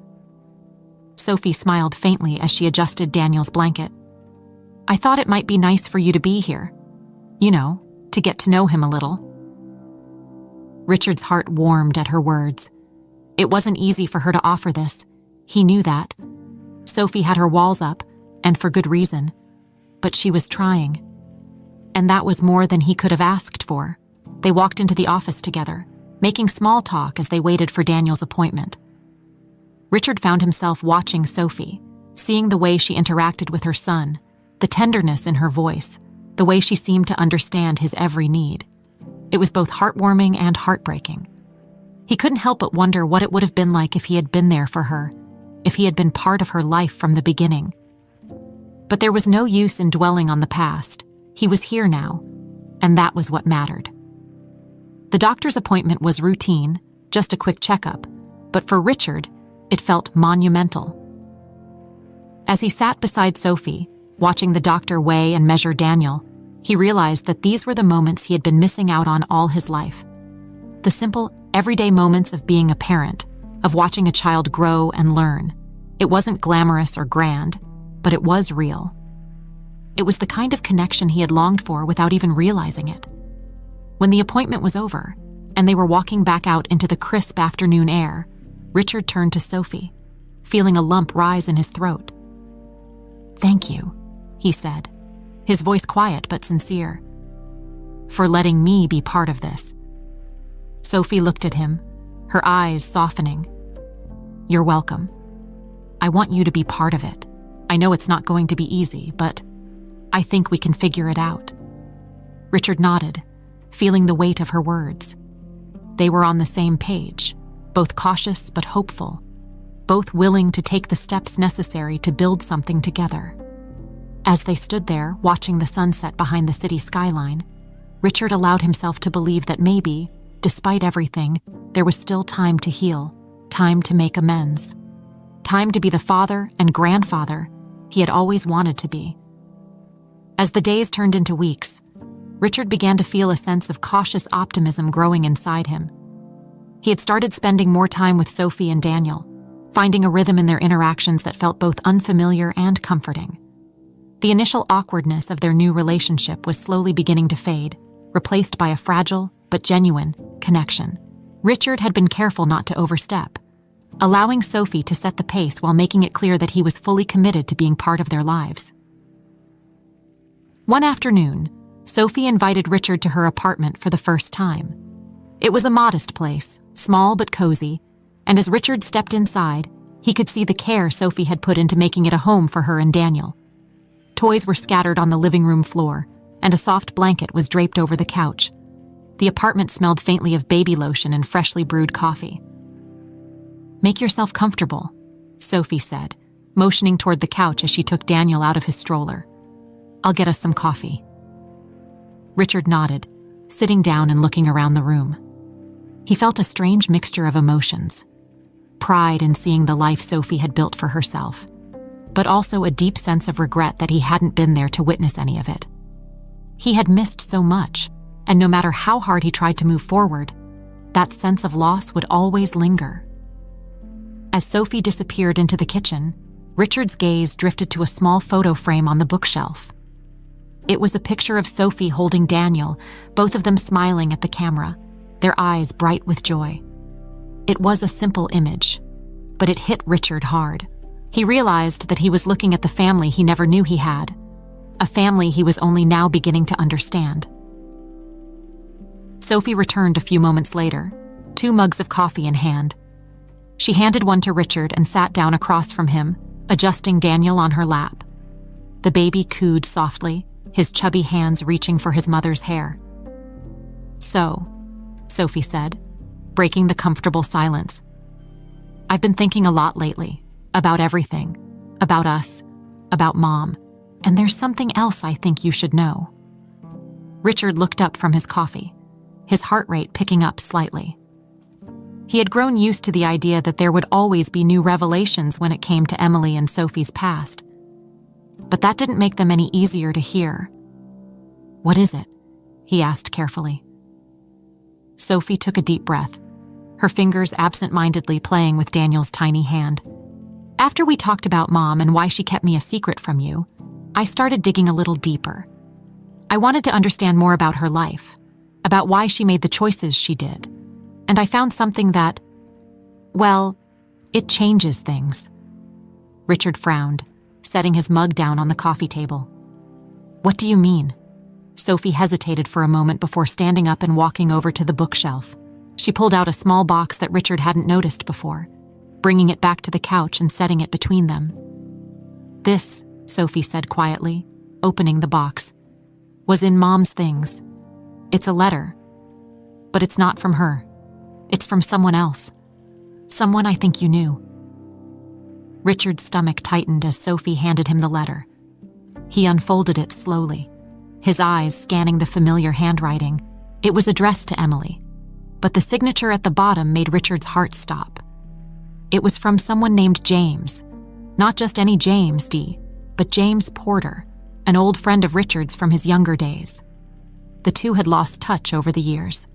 Sophie smiled faintly as she adjusted Daniel's blanket. "I thought it might be nice for you to be here. You know, to get to know him a little." Richard's heart warmed at her words. It wasn't easy for her to offer this. He knew that. Sophie had her walls up, and for good reason. But she was trying. And that was more than he could have asked for. They walked into the office together, making small talk as they waited for Daniel's appointment. Richard found himself watching Sophie, seeing the way she interacted with her son, the tenderness in her voice, the way she seemed to understand his every need. It was both heartwarming and heartbreaking. He couldn't help but wonder what it would have been like if he had been there for her, if he had been part of her life from the beginning. But there was no use in dwelling on the past. He was here now, and that was what mattered. The doctor's appointment was routine, just a quick checkup, but for Richard, it felt monumental. As he sat beside Sophie, watching the doctor weigh and measure Daniel, he realized that these were the moments he had been missing out on all his life. The simple, everyday moments of being a parent, of watching a child grow and learn. It wasn't glamorous or grand, but it was real. It was the kind of connection he had longed for without even realizing it. When the appointment was over, and they were walking back out into the crisp afternoon air, Richard turned to Sophie, feeling a lump rise in his throat. "Thank you," he said, his voice quiet but sincere, "for letting me be part of this." Sophie looked at him, her eyes softening. "You're welcome. I want you to be part of it. I know it's not going to be easy, but I think we can figure it out." Richard nodded, feeling the weight of her words. They were on the same page, both cautious but hopeful, both willing to take the steps necessary to build something together. As they stood there, watching the sunset behind the city skyline, Richard allowed himself to believe that maybe, despite everything, there was still time to heal, time to make amends, time to be the father and grandfather he had always wanted to be. As the days turned into weeks, Richard began to feel a sense of cautious optimism growing inside him. He had started spending more time with Sophie and Daniel, finding a rhythm in their interactions that felt both unfamiliar and comforting. The initial awkwardness of their new relationship was slowly beginning to fade, replaced by a fragile but genuine connection. Richard had been careful not to overstep, allowing Sophie to set the pace while making it clear that he was fully committed to being part of their lives. One afternoon, Sophie invited Richard to her apartment for the first time. It was a modest place, small but cozy, and as Richard stepped inside, he could see the care Sophie had put into making it a home for her and Daniel. Toys were scattered on the living room floor, and a soft blanket was draped over the couch. The apartment smelled faintly of baby lotion and freshly brewed coffee. "Make yourself comfortable," Sophie said, motioning toward the couch as she took Daniel out of his stroller. "I'll get us some coffee." Richard nodded, sitting down and looking around the room. He felt a strange mixture of emotions. Pride in seeing the life Sophie had built for herself, but also a deep sense of regret that he hadn't been there to witness any of it. He had missed so much, and no matter how hard he tried to move forward, that sense of loss would always linger. As Sophie disappeared into the kitchen, Richard's gaze drifted to a small photo frame on the bookshelf. It was a picture of Sophie holding Daniel, both of them smiling at the camera, their eyes bright with joy. It was a simple image, but it hit Richard hard. He realized that he was looking at the family he never knew he had, a family he was only now beginning to understand. Sophie returned a few moments later, 2 mugs of coffee in hand. She handed one to Richard and sat down across from him, adjusting Daniel on her lap. The baby cooed softly, his chubby hands reaching for his mother's hair. "So," Sophie said, breaking the comfortable silence. "I've been thinking a lot lately, about everything, about us, about Mom, and there's something else I think you should know." Richard looked up from his coffee, his heart rate picking up slightly. He had grown used to the idea that there would always be new revelations when it came to Emily and Sophie's past. But that didn't make them any easier to hear. "What is it?" he asked carefully. Sophie took a deep breath, her fingers absent-mindedly playing with Daniel's tiny hand. "After we talked about Mom and why she kept me a secret from you, I started digging a little deeper. I wanted to understand more about her life, about why she made the choices she did. And I found something that, well, it changes things." Richard frowned, setting his mug down on the coffee table. "What do you mean?" Sophie hesitated for a moment before standing up and walking over to the bookshelf. She pulled out a small box that Richard hadn't noticed before, bringing it back to the couch and setting it between them. "This," Sophie said quietly, opening the box, "was in Mom's things. It's a letter, but it's not from her. It's from someone else. Someone I think you knew." Richard's stomach tightened as Sophie handed him the letter. He unfolded it slowly, his eyes scanning the familiar handwriting. It was addressed to Emily, but the signature at the bottom made Richard's heart stop. It was from someone named James. Not just any James, but James Porter, an old friend of Richard's from his younger days. The two had lost touch over the years,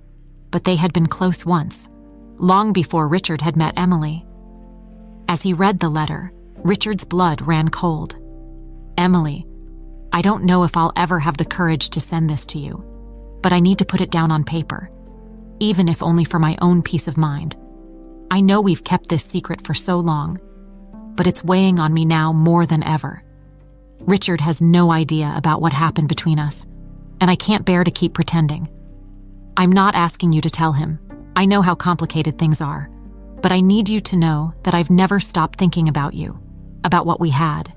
but they had been close once, long before Richard had met Emily. As he read the letter, Richard's blood ran cold. "Emily, I don't know if I'll ever have the courage to send this to you, but I need to put it down on paper, even if only for my own peace of mind. I know we've kept this secret for so long, but it's weighing on me now more than ever. Richard has no idea about what happened between us, and I can't bear to keep pretending. I'm not asking you to tell him. I know how complicated things are, but I need you to know that I've never stopped thinking about you, about what we had.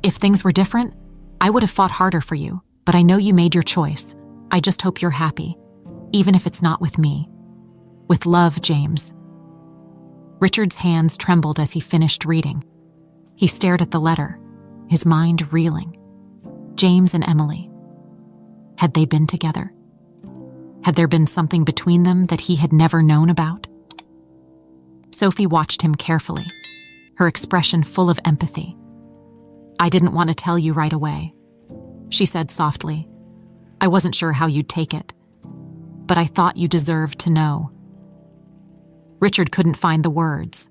If things were different, I would have fought harder for you, but I know you made your choice. I just hope you're happy, even if it's not with me. With love, James." Richard's hands trembled as he finished reading. He stared at the letter, his mind reeling. James and Emily. Had they been together? Had there been something between them that he had never known about? Sophie watched him carefully, her expression full of empathy. "I didn't want to tell you right away," she said softly. "I wasn't sure how you'd take it, but I thought you deserved to know." Richard couldn't find the words.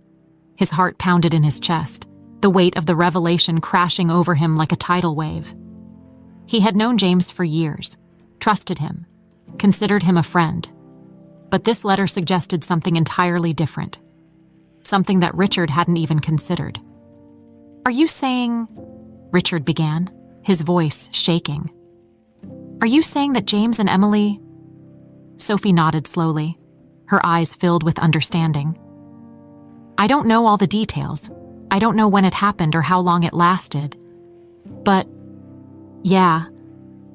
His heart pounded in his chest, the weight of the revelation crashing over him like a tidal wave. He had known James for years, trusted him, considered him a friend. But this letter suggested something entirely different, something that Richard hadn't even considered. "Are you saying," Richard began, his voice shaking. "Are you saying that James and Emily—" Sophie nodded slowly, her eyes filled with understanding. "I don't know all the details. I don't know when it happened or how long it lasted. But, yeah,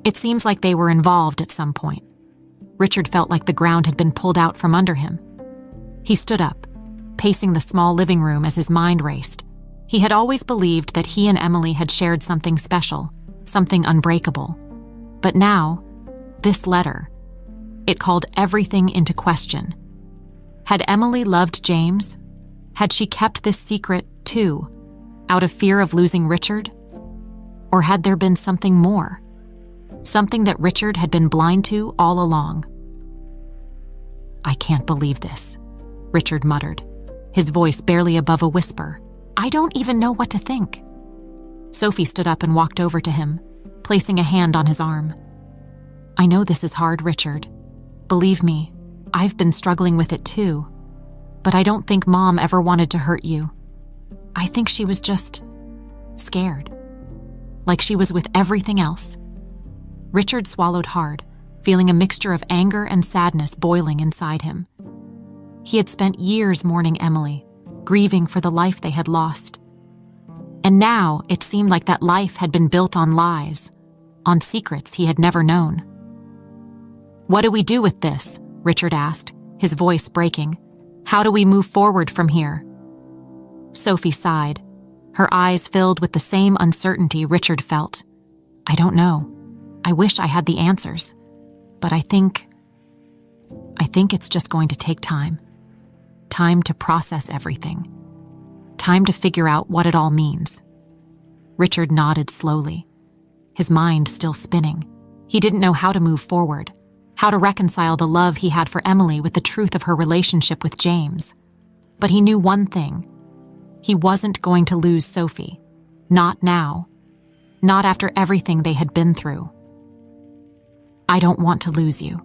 it seems like they were involved at some point." Richard felt like the ground had been pulled out from under him. He stood up, pacing the small living room as his mind raced. He had always believed that he and Emily had shared something special, something unbreakable. But now, this letter, it called everything into question. Had Emily loved James? Had she kept this secret, too, out of fear of losing Richard? Or had there been something more? Something that Richard had been blind to all along? "I can't believe this," Richard muttered, his voice barely above a whisper. "I don't even know what to think." Sophie stood up and walked over to him, placing a hand on his arm. "I know this is hard, Richard. Believe me, I've been struggling with it too. But I don't think Mom ever wanted to hurt you. I think she was just scared. Like she was with everything else. Richard swallowed hard, feeling a mixture of anger and sadness boiling inside him. He had spent years mourning Emily, grieving for the life they had lost. And now it seemed like that life had been built on lies, on secrets he had never known. "What do we do with this?" Richard asked, his voice breaking. "How do we move forward from here?" Sophie sighed, her eyes filled with the same uncertainty Richard felt. "I don't know. I wish I had the answers. But I think it's just going to take time. Time to process everything. Time to figure out what it all means." Richard nodded slowly, his mind still spinning. He didn't know how to move forward, how to reconcile the love he had for Emily with the truth of her relationship with James. But he knew one thing. He wasn't going to lose Sophie. Not now. Not after everything they had been through. "I don't want to lose you,"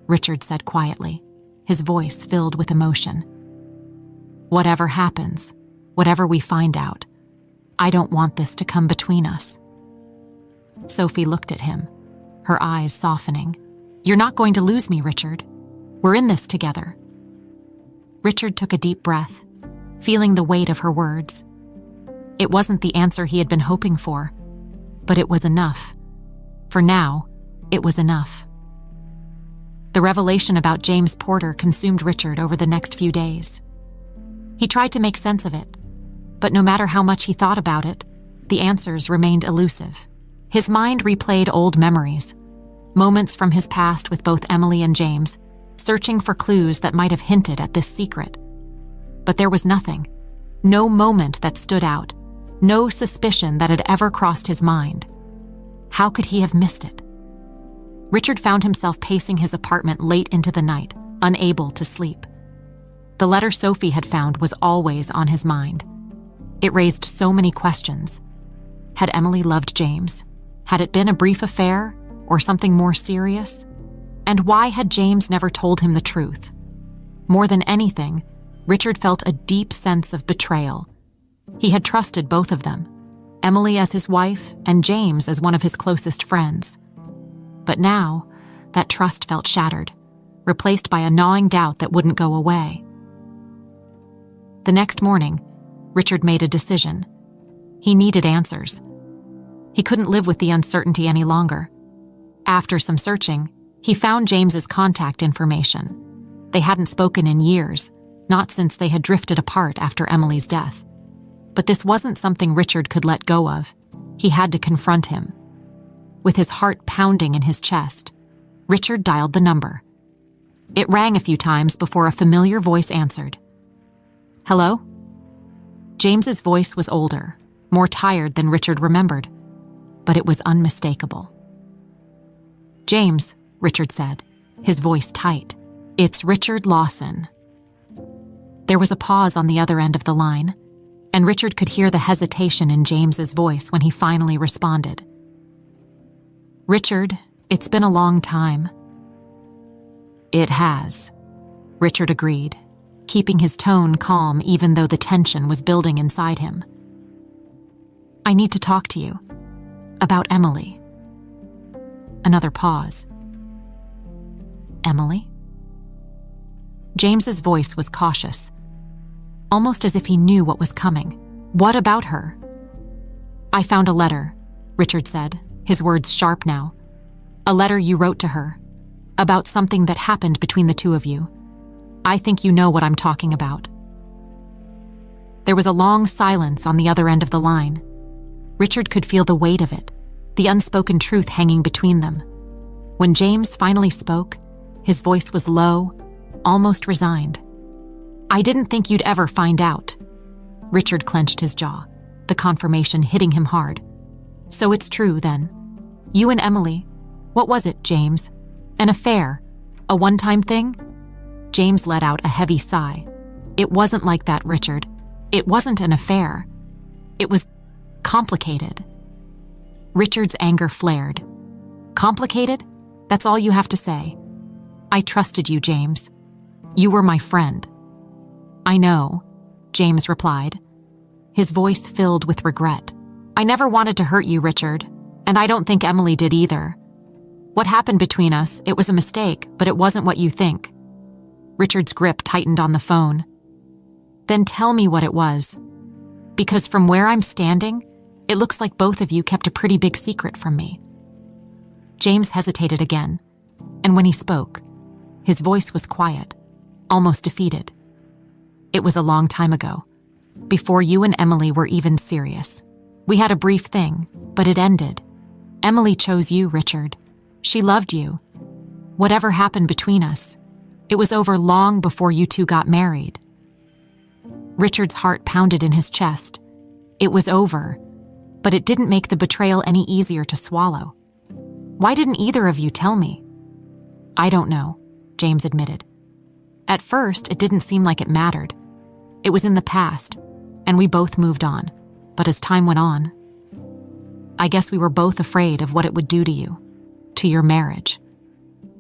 Richard said quietly, his voice filled with emotion. "Whatever happens, whatever we find out, I don't want this to come between us." Sophie looked at him, her eyes softening. "You're not going to lose me, Richard. We're in this together." Richard took a deep breath, feeling the weight of her words. It wasn't the answer he had been hoping for, but it was enough. For now, it was enough. The revelation about James Porter consumed Richard over the next few days. He tried to make sense of it, but no matter how much he thought about it, the answers remained elusive. His mind replayed old memories, moments from his past with both Emily and James, searching for clues that might have hinted at this secret. But there was nothing, no moment that stood out, no suspicion that had ever crossed his mind. How could he have missed it? Richard found himself pacing his apartment late into the night, unable to sleep. The letter Sophie had found was always on his mind. It raised so many questions. Had Emily loved James? Had it been a brief affair, or something more serious? And why had James never told him the truth? More than anything, Richard felt a deep sense of betrayal. He had trusted both of them, Emily as his wife and James as one of his closest friends. But now, that trust felt shattered, replaced by a gnawing doubt that wouldn't go away. The next morning, Richard made a decision. He needed answers. He couldn't live with the uncertainty any longer. After some searching, he found James's contact information. They hadn't spoken in years, not since they had drifted apart after Emily's death. But this wasn't something Richard could let go of. He had to confront him. With his heart pounding in his chest, Richard dialed the number. It rang a few times before a familiar voice answered. "Hello?" James's voice was older, more tired than Richard remembered, but it was unmistakable. "James," Richard said, his voice tight. "It's Richard Lawson." There was a pause on the other end of the line, and Richard could hear the hesitation in James's voice when he finally responded. "Richard, it's been a long time." "It has," Richard agreed, keeping his tone calm even though the tension was building inside him. "I need to talk to you. About Emily." Another pause. "Emily?" James's voice was cautious, almost as if he knew what was coming. "What about her?" "I found a letter," Richard said, his words sharp now. "A letter you wrote to her, about something that happened between the two of you. I think you know what I'm talking about." There was a long silence on the other end of the line. Richard could feel the weight of it, the unspoken truth hanging between them. When James finally spoke, his voice was low, almost resigned. "I didn't think you'd ever find out." Richard clenched his jaw, the confirmation hitting him hard. "So it's true, then. You and Emily, what was it, James? An affair? A one-time thing?" James let out a heavy sigh. "It wasn't like that, Richard. It wasn't an affair. It was complicated." Richard's anger flared. "Complicated? That's all you have to say. I trusted you, James. You were my friend." "I know," James replied, his voice filled with regret. "I never wanted to hurt you, Richard, and I don't think Emily did either. What happened between us, it was a mistake, but it wasn't what you think." Richard's grip tightened on the phone. "Then tell me what it was. Because from where I'm standing, it looks like both of you kept a pretty big secret from me." James hesitated again, and when he spoke, his voice was quiet, almost defeated. "It was a long time ago, before you and Emily were even serious. We had a brief thing, but it ended. Emily chose you, Richard. She loved you. Whatever happened between us, it was over long before you two got married." Richard's heart pounded in his chest. It was over, but it didn't make the betrayal any easier to swallow. "Why didn't either of you tell me?" "I don't know," James admitted. "At first, it didn't seem like it mattered. It was in the past, and we both moved on. But as time went on, I guess we were both afraid of what it would do to you, to your marriage.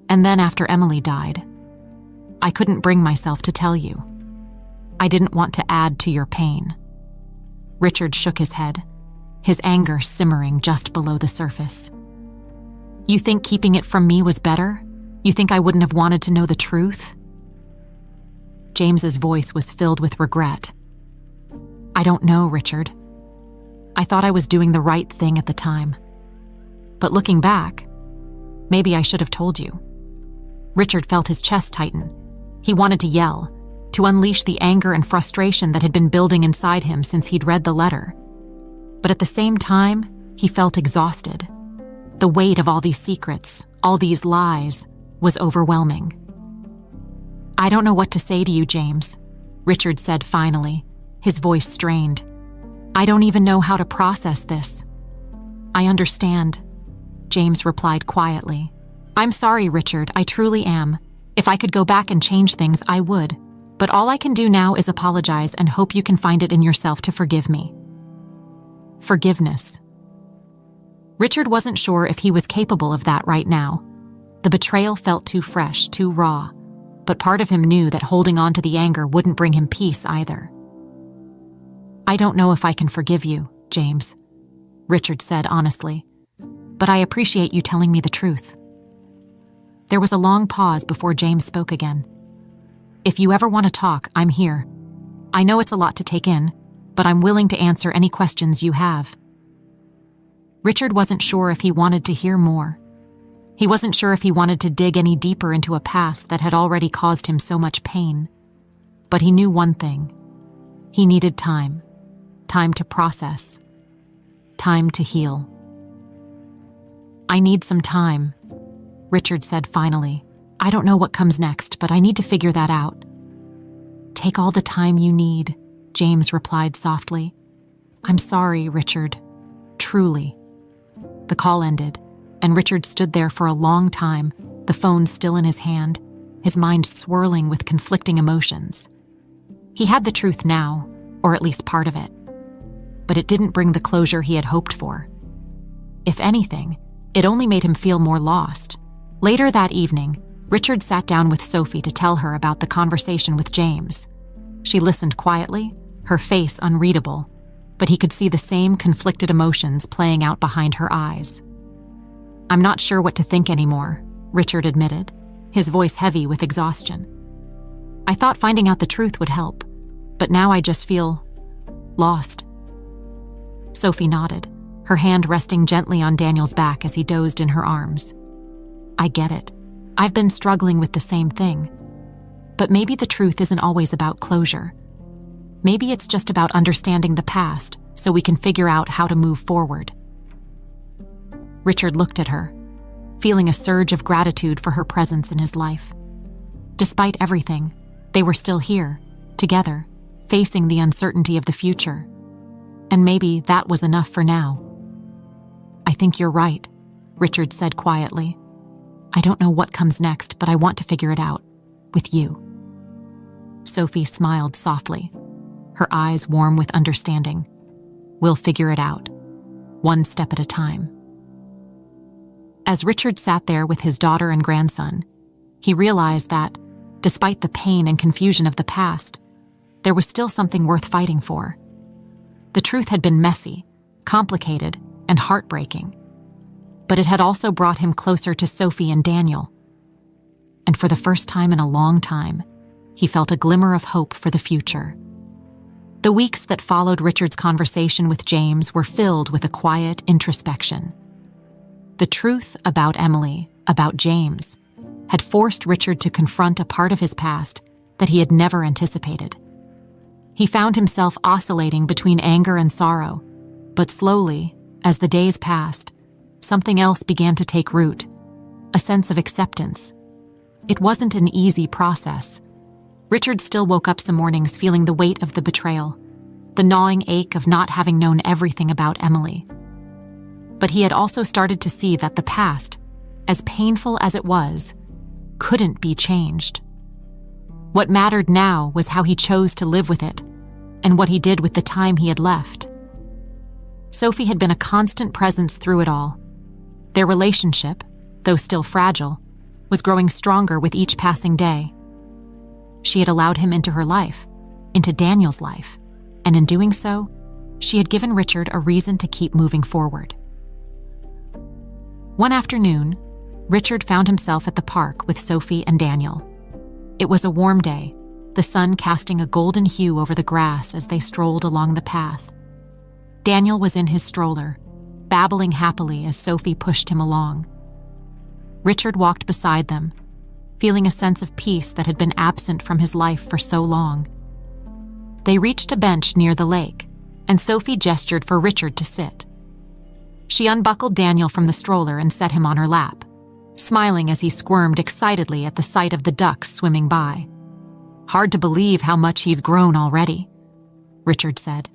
And then after Emily died, I couldn't bring myself to tell you. I didn't want to add to your pain." Richard shook his head, his anger simmering just below the surface. "You think keeping it from me was better? You think I wouldn't have wanted to know the truth?" James's voice was filled with regret. "I don't know, Richard. I thought I was doing the right thing at the time. But looking back, maybe I should have told you." Richard felt his chest tighten. He wanted to yell, to unleash the anger and frustration that had been building inside him since he'd read the letter. But at the same time, he felt exhausted. The weight of all these secrets, all these lies, was overwhelming. "I don't know what to say to you, James," Richard said finally, his voice strained. "I don't even know how to process this." "I understand," James replied quietly. "I'm sorry, Richard, I truly am. If I could go back and change things, I would. But all I can do now is apologize and hope you can find it in yourself to forgive me." Forgiveness. Richard wasn't sure if he was capable of that right now. The betrayal felt too fresh, too raw, but part of him knew that holding on to the anger wouldn't bring him peace either. "I don't know if I can forgive you, James," Richard said honestly, "but I appreciate you telling me the truth." There was a long pause before James spoke again. "If you ever want to talk, I'm here. I know it's a lot to take in, but I'm willing to answer any questions you have." Richard wasn't sure if he wanted to hear more. He wasn't sure if he wanted to dig any deeper into a past that had already caused him so much pain. But he knew one thing. He needed time. Time to process. Time to heal. "I need some time," Richard said finally. "I don't know what comes next, but I need to figure that out." "Take all the time you need," James replied softly. "I'm sorry, Richard. Truly." The call ended, and Richard stood there for a long time, the phone still in his hand, his mind swirling with conflicting emotions. He had the truth now, or at least part of it. But it didn't bring the closure he had hoped for. If anything, it only made him feel more lost. Later that evening, Richard sat down with Sophie to tell her about the conversation with James. She listened quietly, her face unreadable, but he could see the same conflicted emotions playing out behind her eyes. "I'm not sure what to think anymore," Richard admitted, his voice heavy with exhaustion. "I thought finding out the truth would help, but now I just feel lost." Sophie nodded, her hand resting gently on Daniel's back as he dozed in her arms. "I get it. I've been struggling with the same thing. But maybe the truth isn't always about closure. Maybe it's just about understanding the past so we can figure out how to move forward." Richard looked at her, feeling a surge of gratitude for her presence in his life. Despite everything, they were still here, together, facing the uncertainty of the future. And maybe that was enough for now. "I think you're right," Richard said quietly. "I don't know what comes next, but I want to figure it out. With you." Sophie smiled softly, her eyes warm with understanding. "We'll figure it out, one step at a time." As Richard sat there with his daughter and grandson, he realized that, despite the pain and confusion of the past, there was still something worth fighting for. The truth had been messy, complicated, and heartbreaking, but it had also brought him closer to Sophie and Daniel. And for the first time in a long time, he felt a glimmer of hope for the future. The weeks that followed Richard's conversation with James were filled with a quiet introspection. The truth about Emily, about James, had forced Richard to confront a part of his past that he had never anticipated. He found himself oscillating between anger and sorrow, but slowly, as the days passed, something else began to take root, a sense of acceptance. It wasn't an easy process. Richard still woke up some mornings feeling the weight of the betrayal, the gnawing ache of not having known everything about Emily. But he had also started to see that the past, as painful as it was, couldn't be changed. What mattered now was how he chose to live with it, and what he did with the time he had left. Sophie had been a constant presence through it all. Their relationship, though still fragile, was growing stronger with each passing day. She had allowed him into her life, into Daniel's life, and in doing so, she had given Richard a reason to keep moving forward. One afternoon, Richard found himself at the park with Sophie and Daniel. It was a warm day, the sun casting a golden hue over the grass as they strolled along the path. Daniel was in his stroller, babbling happily as Sophie pushed him along. Richard walked beside them, feeling a sense of peace that had been absent from his life for so long. They reached a bench near the lake, and Sophie gestured for Richard to sit. She unbuckled Daniel from the stroller and set him on her lap, smiling as he squirmed excitedly at the sight of the ducks swimming by. "Hard to believe how much he's grown already," Richard said,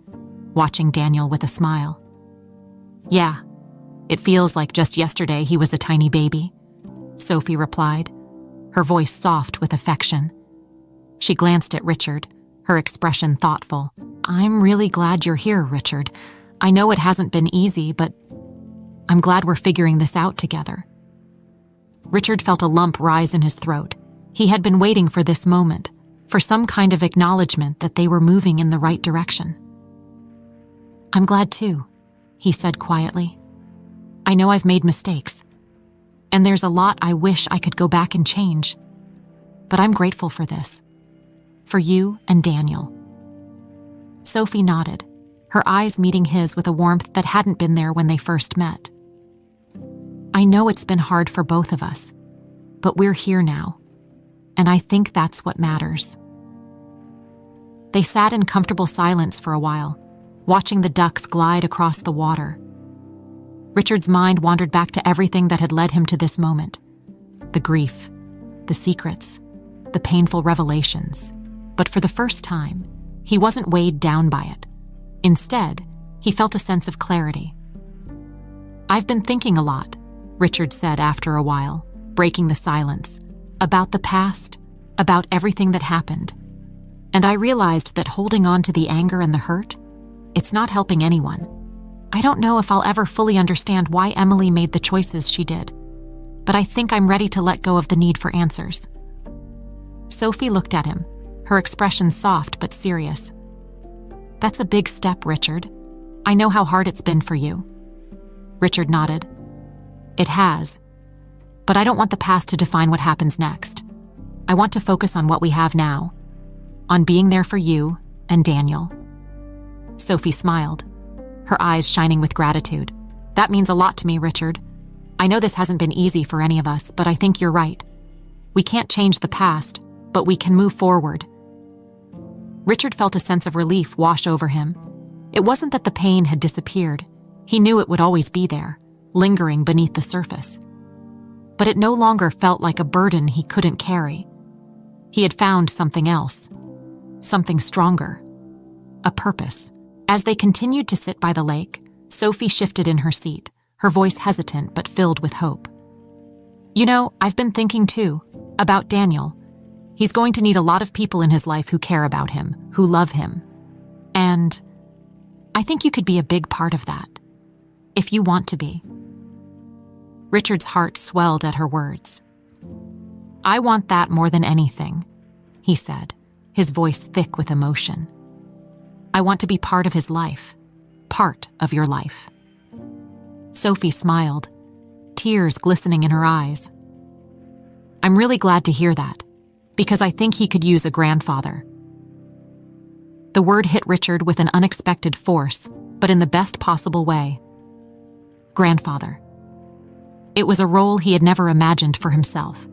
watching Daniel with a smile. "Yeah, it feels like just yesterday he was a tiny baby," Sophie replied, her voice soft with affection. She glanced at Richard, her expression thoughtful. "I'm really glad you're here, Richard. I know it hasn't been easy, but I'm glad we're figuring this out together." Richard felt a lump rise in his throat. He had been waiting for this moment, for some kind of acknowledgement that they were moving in the right direction. "I'm glad too," he said quietly. "I know I've made mistakes, and there's a lot I wish I could go back and change. But I'm grateful for this. For you and Daniel." Sophie nodded, her eyes meeting his with a warmth that hadn't been there when they first met. "I know it's been hard for both of us, but we're here now, and I think that's what matters." They sat in comfortable silence for a while, watching the ducks glide across the water. Richard's mind wandered back to everything that had led him to this moment. The grief, the secrets, the painful revelations. But for the first time, he wasn't weighed down by it. Instead, he felt a sense of clarity. "I've been thinking a lot," Richard said after a while, breaking the silence, "about the past, about everything that happened. And I realized that holding on to the anger and the hurt, it's not helping anyone. I don't know if I'll ever fully understand why Emily made the choices she did, but I think I'm ready to let go of the need for answers." Sophie looked at him, her expression soft but serious. "That's a big step, Richard. I know how hard it's been for you." Richard nodded. "It has. But I don't want the past to define what happens next. I want to focus on what we have now, on being there for you and Daniel." Sophie smiled, her eyes shining with gratitude. "That means a lot to me, Richard. I know this hasn't been easy for any of us, but I think you're right. We can't change the past, but we can move forward." Richard felt a sense of relief wash over him. It wasn't that the pain had disappeared. He knew it would always be there, lingering beneath the surface. But it no longer felt like a burden he couldn't carry. He had found something else, something stronger, a purpose. As they continued to sit by the lake, Sophie shifted in her seat, her voice hesitant but filled with hope. "You know, I've been thinking too, about Daniel. He's going to need a lot of people in his life who care about him, who love him. And I think you could be a big part of that, if you want to be." Richard's heart swelled at her words. "I want that more than anything," he said, his voice thick with emotion. "I want to be part of his life, part of your life." Sophie smiled, tears glistening in her eyes. "I'm really glad to hear that, because I think he could use a grandfather." The word hit Richard with an unexpected force, but in the best possible way. Grandfather. It was a role he had never imagined for himself,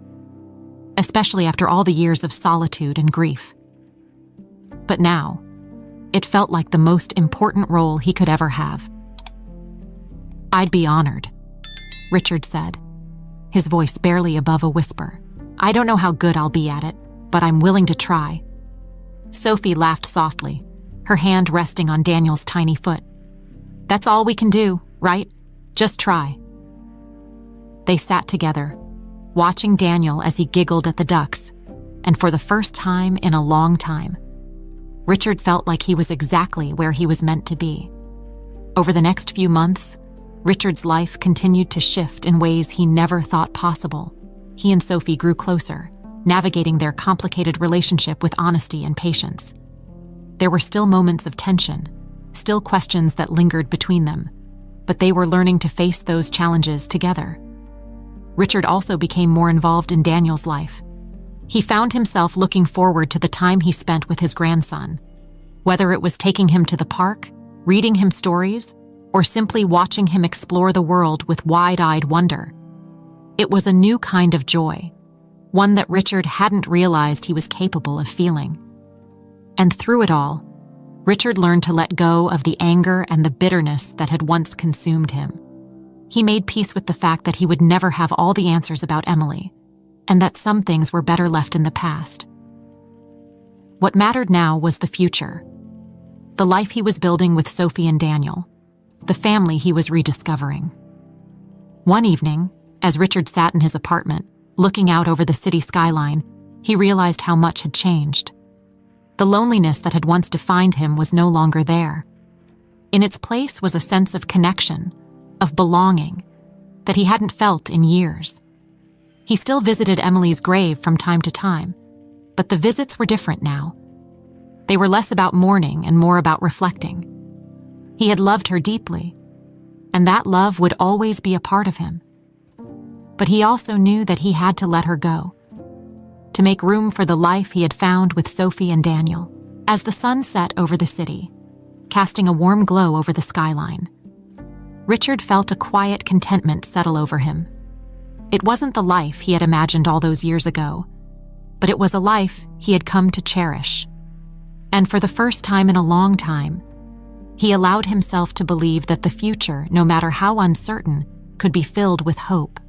especially after all the years of solitude and grief. But now, it felt like the most important role he could ever have. "I'd be honored," Richard said, his voice barely above a whisper. "I don't know how good I'll be at it, but I'm willing to try." Sophie laughed softly, her hand resting on Daniel's tiny foot. "That's all we can do, right? Just try." They sat together, watching Daniel as he giggled at the ducks, and for the first time in a long time, Richard felt like he was exactly where he was meant to be. Over the next few months, Richard's life continued to shift in ways he never thought possible. He and Sophie grew closer, navigating their complicated relationship with honesty and patience. There were still moments of tension, still questions that lingered between them, but they were learning to face those challenges together. Richard also became more involved in Daniel's life. He found himself looking forward to the time he spent with his grandson, whether it was taking him to the park, reading him stories, or simply watching him explore the world with wide-eyed wonder. It was a new kind of joy, one that Richard hadn't realized he was capable of feeling. And through it all, Richard learned to let go of the anger and the bitterness that had once consumed him. He made peace with the fact that he would never have all the answers about Emily, and that some things were better left in the past. What mattered now was the future, the life he was building with Sophie and Daniel, the family he was rediscovering. One evening, as Richard sat in his apartment, looking out over the city skyline, he realized how much had changed. The loneliness that had once defined him was no longer there. In its place was a sense of connection, of belonging, that he hadn't felt in years. He still visited Emily's grave from time to time, but the visits were different now. They were less about mourning and more about reflecting. He had loved her deeply, and that love would always be a part of him. But he also knew that he had to let her go, to make room for the life he had found with Sophie and Daniel. As the sun set over the city, casting a warm glow over the skyline, Richard felt a quiet contentment settle over him. It wasn't the life he had imagined all those years ago, but it was a life he had come to cherish. And for the first time in a long time, he allowed himself to believe that the future, no matter how uncertain, could be filled with hope.